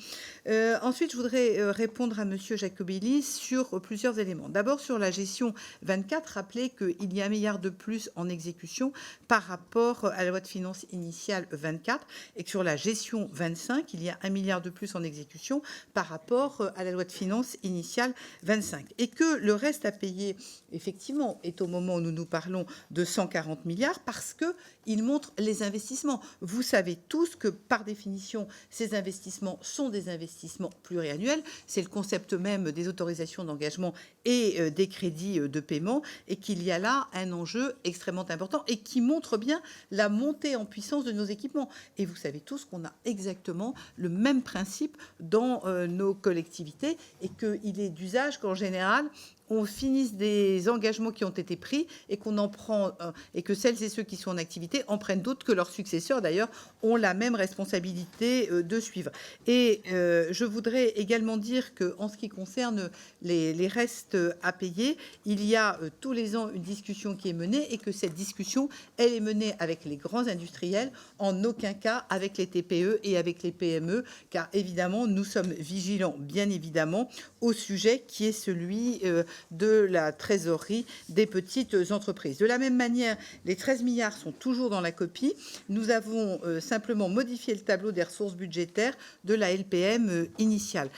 Ensuite, je voudrais répondre à Monsieur Jacobelli sur plusieurs éléments. D'abord, sur la gestion 24, rappelez qu'il y a 1 milliard de plus en exécution par rapport à la loi de finances initiale 24 et que sur la gestion 25, il y a 1 milliard de plus en exécution par rapport à la loi de finances initiale 25. Et que le reste à payer, effectivement, est au moment où nous nous parlons de 140 milliards parce qu'il montre les investissements. Vous savez tous que, par définition, ces investissements sont des investissements pluriannuels. C'est le concept même des autorisations d'engagement et des crédits de paiement et qu'il y a là un enjeu extrêmement important et qui montre bien la montée en puissance de nos équipements. Et vous savez tous qu'on a exactement le même principe dans nos collectivités et qu'il est d'usage qu'en général, on finisse des engagements qui ont été pris et qu'on en prend, et que celles et ceux qui sont en activité en prennent d'autres, que leurs successeurs d'ailleurs ont la même responsabilité de suivre. Et je voudrais également dire qu'en ce qui concerne les restes à payer, il y a tous les ans une discussion qui est menée, et que cette discussion, elle est menée avec les grands industriels, en aucun cas avec les TPE et avec les PME, car évidemment, nous sommes vigilants, bien évidemment, au sujet qui est celui de la trésorerie des petites entreprises. De la même manière, les 13 milliards sont toujours dans la copie. Nous avons simplement modifié le tableau des ressources budgétaires de la LPM initiale.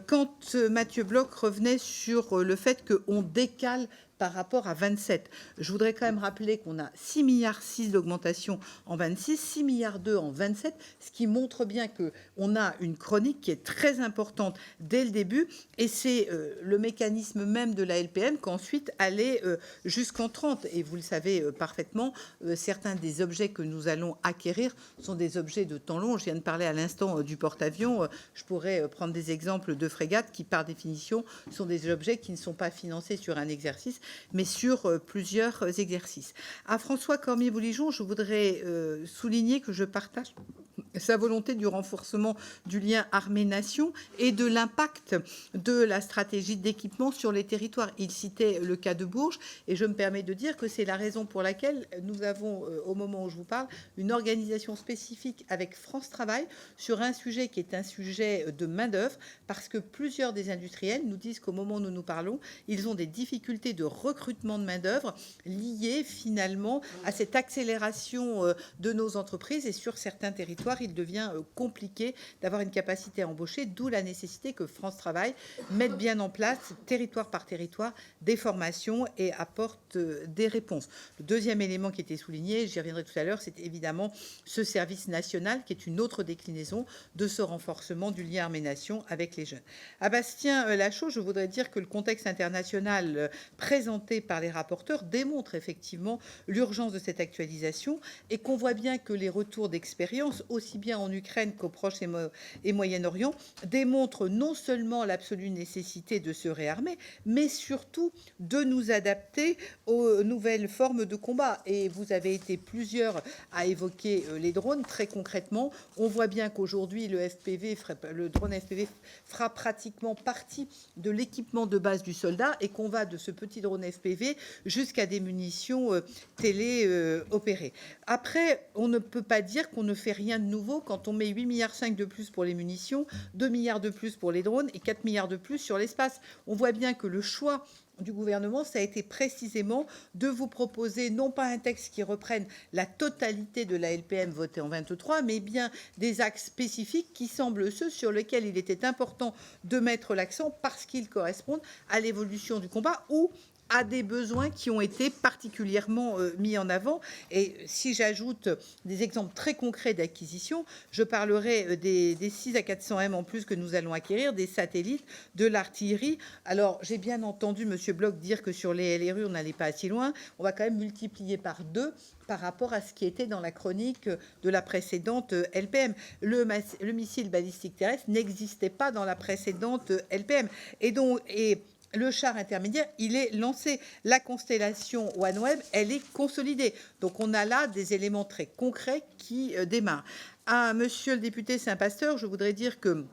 Quand Mathieu Bloch revenait sur le fait qu'on décale par rapport à 27. Je voudrais quand même rappeler qu'on a 6,6 milliards d'augmentation en 26, 6,2 milliards en 27, ce qui montre bien qu'on a une chronique qui est très importante dès le début, et c'est le mécanisme même de la LPM qu'ensuite aller jusqu'en 30. Et vous le savez parfaitement, certains des objets que nous allons acquérir sont des objets de temps long. Je viens de parler à l'instant du porte-avions. Je pourrais prendre des exemples de frégates qui, par définition, sont des objets qui ne sont pas financés sur un exercice, mais sur plusieurs exercices. À François Cormier-Bouligeon, je voudrais souligner que je partage sa volonté du renforcement du lien armée-nation et de l'impact de la stratégie d'équipement sur les territoires. Il citait le cas de Bourges, et je me permets de dire que c'est la raison pour laquelle nous avons, au moment où je vous parle, une organisation spécifique avec France Travail sur un sujet qui est un sujet de main-d'œuvre, parce que plusieurs des industriels nous disent qu'au moment où nous nous parlons, ils ont des difficultés de recrutement de main-d'œuvre liées finalement à cette accélération de nos entreprises, et sur certains territoires, il devient compliqué d'avoir une capacité à embaucher, d'où la nécessité que France Travail mette bien en place, territoire par territoire, des formations et apporte des réponses. Le deuxième élément qui était souligné, j'y reviendrai tout à l'heure, c'est évidemment ce service national qui est une autre déclinaison de ce renforcement du lien armée-nation avec les jeunes. À Bastien Lachaud, je voudrais dire que le contexte international présenté par les rapporteurs démontre effectivement l'urgence de cette actualisation, et qu'on voit bien que les retours d'expérience, aussi bien en Ukraine qu'au Proche et Moyen-Orient, démontrent non seulement l'absolue nécessité de se réarmer, mais surtout de nous adapter aux nouvelles formes de combat. Et vous avez été plusieurs à évoquer les drones. Très concrètement, on voit bien qu'aujourd'hui, le drone FPV fera pratiquement partie de l'équipement de base du soldat, et qu'on va de ce petit drone FPV jusqu'à des munitions téléopérées. Après, on ne peut pas dire qu'on ne fait rien de nouveau quand on met 8,5 milliards de plus pour les munitions, 2 milliards de plus pour les drones et 4 milliards de plus sur l'espace. On voit bien que le choix du gouvernement, ça a été précisément de vous proposer non pas un texte qui reprenne la totalité de la LPM votée en 23, mais bien des axes spécifiques qui semblent ceux sur lesquels il était important de mettre l'accent, parce qu'ils correspondent à l'évolution du combat ou à des besoins qui ont été particulièrement mis en avant. Et si j'ajoute des exemples très concrets d'acquisition, je parlerai des 6 à 400 M en plus que nous allons acquérir, des satellites, de l'artillerie. Alors, j'ai bien entendu M. Bloch dire que sur les LRU, on n'allait pas assez loin. On va quand même multiplier par 2 par rapport à ce qui était dans la chronique de la précédente LPM. Le missile balistique terrestre n'existait pas dans la précédente LPM. Et le char intermédiaire, il est lancé. La constellation OneWeb, elle est consolidée. Donc, on a là des éléments très concrets qui démarrent. À monsieur le député Saint-Pasteur, je voudrais dire que,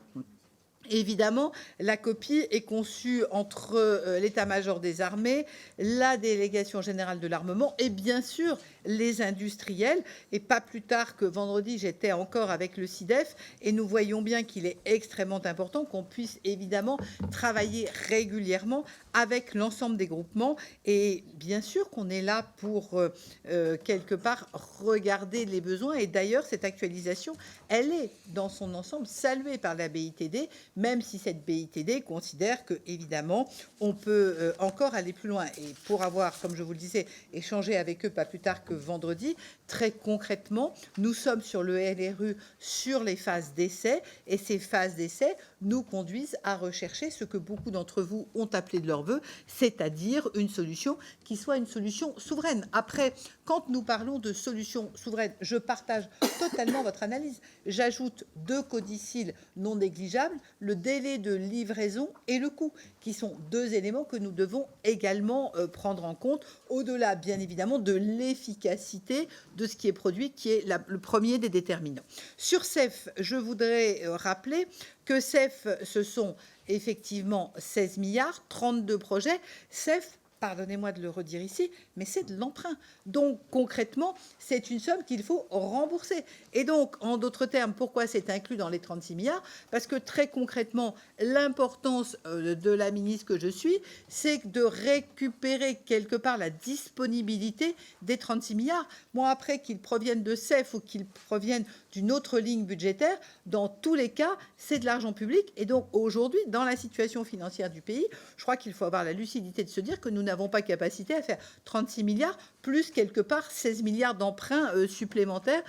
évidemment, la copie est conçue entre l'état-major des armées, la délégation générale de l'armement et bien sûr les industriels. Et pas plus tard que vendredi, j'étais encore avec le SIDEF et nous voyons bien qu'il est extrêmement important qu'on puisse évidemment travailler régulièrement avec l'ensemble des groupements. Et bien sûr qu'on est là pour quelque part regarder les besoins. Et d'ailleurs, cette actualisation, elle est dans son ensemble saluée par la BITD, même si cette BITD considère que, évidemment, on peut encore aller plus loin. Et pour avoir, comme je vous le disais, échangé avec eux pas plus tard que vendredi, très concrètement, nous sommes sur le LRU sur les phases d'essai, et ces phases d'essai nous conduisent à rechercher ce que beaucoup d'entre vous ont appelé de leur vœu, c'est-à-dire une solution qui soit une solution souveraine. Après, quand nous parlons de solution souveraine, je partage totalement votre analyse. J'ajoute 2 codiciles non négligeables, le délai de livraison et le coût, qui sont deux éléments que nous devons également prendre en compte, au-delà, bien évidemment, de l'efficacité de ce qui est produit, qui est le premier des déterminants. Sur CEF, je voudrais rappeler que CEF, ce sont effectivement 16 milliards, 32 projets. CEF, pardonnez-moi de le redire ici, mais c'est de l'emprunt. Donc, concrètement, c'est une somme qu'il faut rembourser. Et donc, en d'autres termes, pourquoi c'est inclus dans les 36 milliards? Parce que très concrètement, l'importance de la ministre que je suis, c'est de récupérer quelque part la disponibilité des 36 milliards. Moi, après, qu'ils proviennent de CEF ou qu'ils proviennent d'une autre ligne budgétaire, dans tous les cas, c'est de l'argent public. Et donc, aujourd'hui, dans la situation financière du pays, je crois qu'il faut avoir la lucidité de se dire que nous n'avons pas capacité à faire 36 milliards, plus quelque part 16 milliards d'emprunts supplémentaires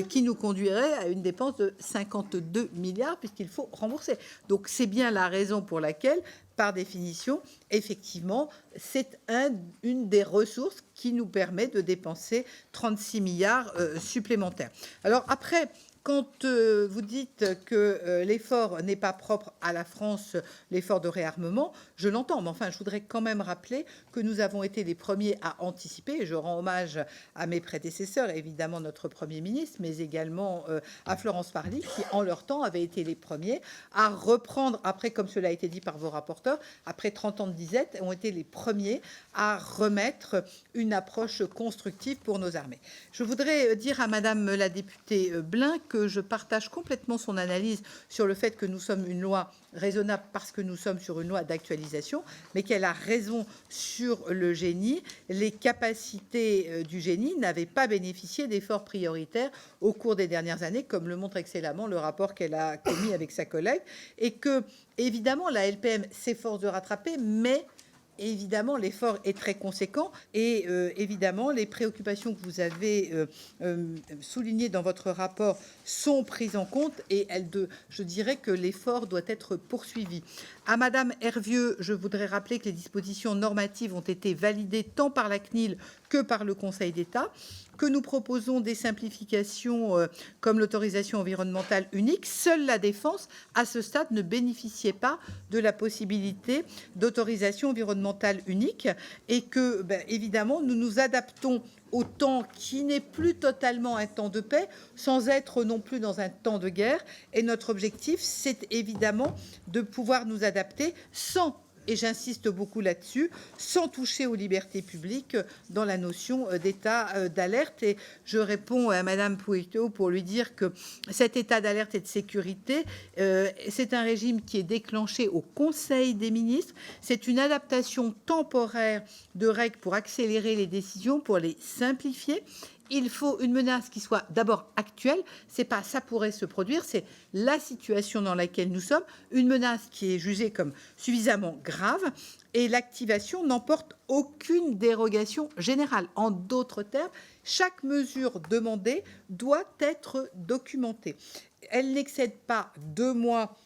qui nous conduiraient à une dépense de 52 milliards, puisqu'il faut rembourser. Donc, c'est bien la raison pour laquelle, par définition, effectivement, c'est une des ressources qui nous permet de dépenser 36 milliards supplémentaires. Alors après, quand vous dites que l'effort n'est pas propre à la France, l'effort de réarmement, je l'entends, mais enfin, je voudrais quand même rappeler que nous avons été les premiers à anticiper, et je rends hommage à mes prédécesseurs, évidemment notre Premier ministre, mais également à Florence Parly, qui en leur temps avaient été les premiers à reprendre, après, comme cela a été dit par vos rapporteurs, après 30 ans de disette, ont été les premiers à remettre une approche constructive pour nos armées. Je voudrais dire à Madame la députée Blin que je partage complètement son analyse sur le fait que nous sommes une loi raisonnable parce que nous sommes sur une loi d'actualisation, mais qu'elle a raison sur le génie. Les capacités du génie n'avaient pas bénéficié d'efforts prioritaires au cours des dernières années, comme le montre excellemment le rapport qu'elle a commis avec sa collègue, et que, évidemment, la LPM s'efforce de rattraper, mais évidemment, l'effort est très conséquent et évidemment, les préoccupations que vous avez soulignées dans votre rapport sont prises en compte et je dirais que l'effort doit être poursuivi. À Madame Hervieux, je voudrais rappeler que les dispositions normatives ont été validées tant par la CNIL que par le Conseil d'État, que nous proposons des simplifications comme l'autorisation environnementale unique. Seule la Défense, à ce stade, ne bénéficiait pas de la possibilité d'autorisation environnementale unique et que, évidemment, nous nous adaptons au temps qui n'est plus totalement un temps de paix, sans être non plus dans un temps de guerre. Et notre objectif, c'est évidemment de pouvoir nous adapter sans, et j'insiste beaucoup là-dessus, sans toucher aux libertés publiques dans la notion d'état d'alerte. Et je réponds à Madame Pouilletot pour lui dire que cet état d'alerte et de sécurité, c'est un régime qui est déclenché au Conseil des ministres. C'est une adaptation temporaire de règles pour accélérer les décisions, pour les simplifier. Il faut une menace qui soit d'abord actuelle, c'est pas ça pourrait se produire, c'est la situation dans laquelle nous sommes, une menace qui est jugée comme suffisamment grave et l'activation n'emporte aucune dérogation générale. En d'autres termes, chaque mesure demandée doit être documentée. Elle n'excède pas 2 mois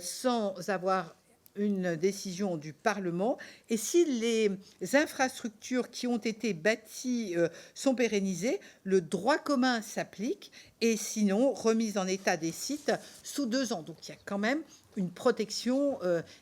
sans avoir une décision du Parlement. Et si les infrastructures qui ont été bâties sont pérennisées, le droit commun s'applique et sinon remise en état des sites sous 2 ans. Donc il y a quand même une protection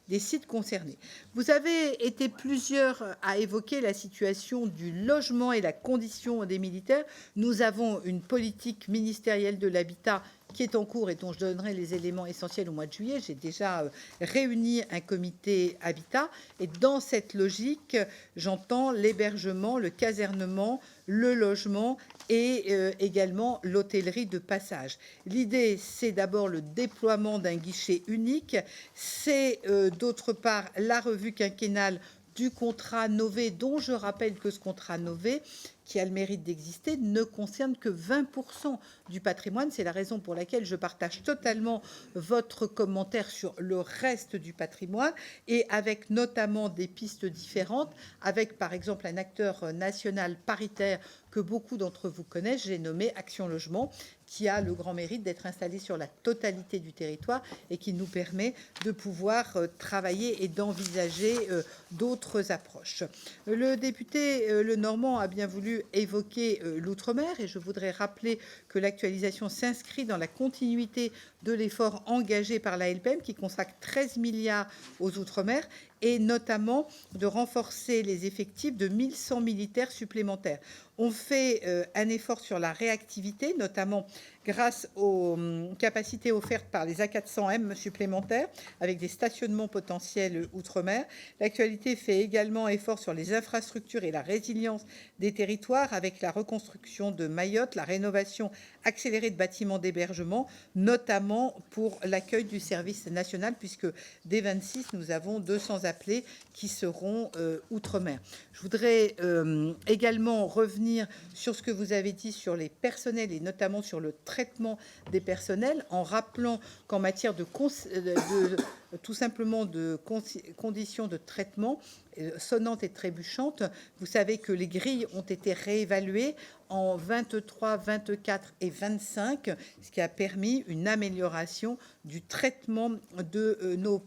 des sites concernés. Vous avez été plusieurs à évoquer la situation du logement et la condition des militaires. Nous avons une politique ministérielle de l'habitat qui est en cours et dont je donnerai les éléments essentiels au mois de juillet. J'ai déjà réuni un comité habitat et dans cette logique, j'entends l'hébergement, le casernement, le logement et également l'hôtellerie de passage. L'idée, c'est d'abord le déploiement d'un guichet unique, c'est d'autre part la revue quinquennale du contrat Nové, dont je rappelle que ce contrat Nové, qui a le mérite d'exister, ne concerne que 20% du patrimoine. C'est la raison pour laquelle je partage totalement votre commentaire sur le reste du patrimoine et avec notamment des pistes différentes, avec par exemple un acteur national paritaire que beaucoup d'entre vous connaissent, j'ai nommé Action Logement, qui a le grand mérite d'être installé sur la totalité du territoire et qui nous permet de pouvoir travailler et d'envisager d'autres approches. Le député Lenormand a bien voulu entendu évoquer l'outre-mer et je voudrais rappeler que l'actualisation s'inscrit dans la continuité de l'effort engagé par la LPM qui consacre 13 milliards aux outre-mer et notamment de renforcer les effectifs de 1100 militaires supplémentaires. On fait un effort sur la réactivité, notamment grâce aux capacités offertes par les A400M supplémentaires avec des stationnements potentiels outre-mer. L'actualité fait également effort sur les infrastructures et la résilience des territoires avec la reconstruction de Mayotte, la rénovation accélérée de bâtiments d'hébergement, notamment pour l'accueil du service national, puisque dès 26, nous avons 200 appelés qui seront outre-mer. Je voudrais également revenir sur ce que vous avez dit sur les personnels et notamment sur le traitement des personnels, en rappelant qu'en matière tout simplement de conditions de traitement sonnantes et trébuchantes, vous savez que les grilles ont été réévaluées en 23, 24 et 25, ce qui a permis une amélioration du traitement de nos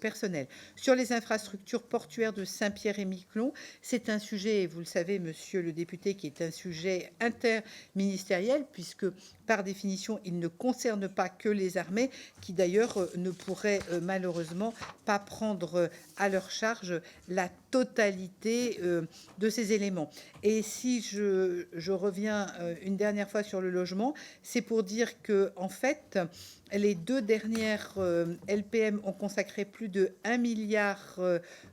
personnels. Sur les infrastructures portuaires de Saint-Pierre-et-Miquelon, c'est un sujet, vous le savez, monsieur le député, qui est un sujet interministériel, puisque par définition, il ne concerne pas que les armées, qui d'ailleurs ne pourraient malheureusement pas prendre à leur charge la totalité de ces éléments. Et si je reviens une dernière fois sur le logement, c'est pour dire que en fait, les deux dernières LPM ont consacré plus de 1 milliard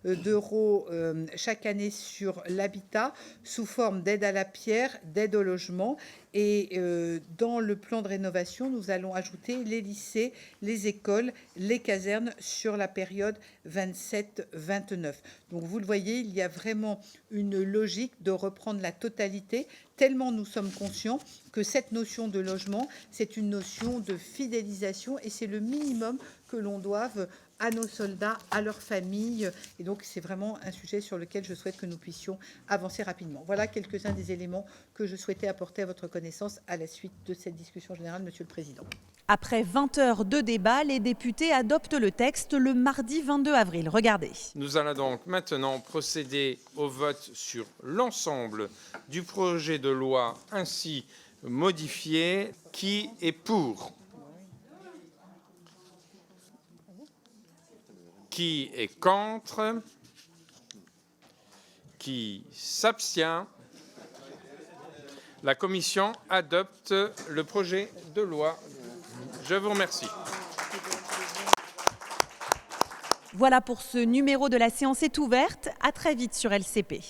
d'euros chaque année sur l'habitat sous forme d'aide à la pierre, d'aide au logement. Et dans le plan de rénovation, nous allons ajouter les lycées, les écoles, les casernes sur la période 27-29. Donc vous le voyez, il y a vraiment une logique de reprendre la totalité, tellement nous sommes conscients que cette notion de logement, c'est une notion de fidélisation et c'est le minimum que l'on doive à nos soldats, à leurs familles. Et donc, c'est vraiment un sujet sur lequel je souhaite que nous puissions avancer rapidement. Voilà quelques-uns des éléments que je souhaitais apporter à votre connaissance à la suite de cette discussion générale, Monsieur le Président. Après 20 heures de débat, les députés adoptent le texte le mardi 22 avril. Regardez. Nous allons donc maintenant procéder au vote sur l'ensemble du projet de loi ainsi modifié. Qui est pour ? Qui est contre? Qui s'abstient? La commission adopte le projet de loi. Je vous remercie. Voilà pour ce numéro de La séance est ouverte. À très vite sur LCP.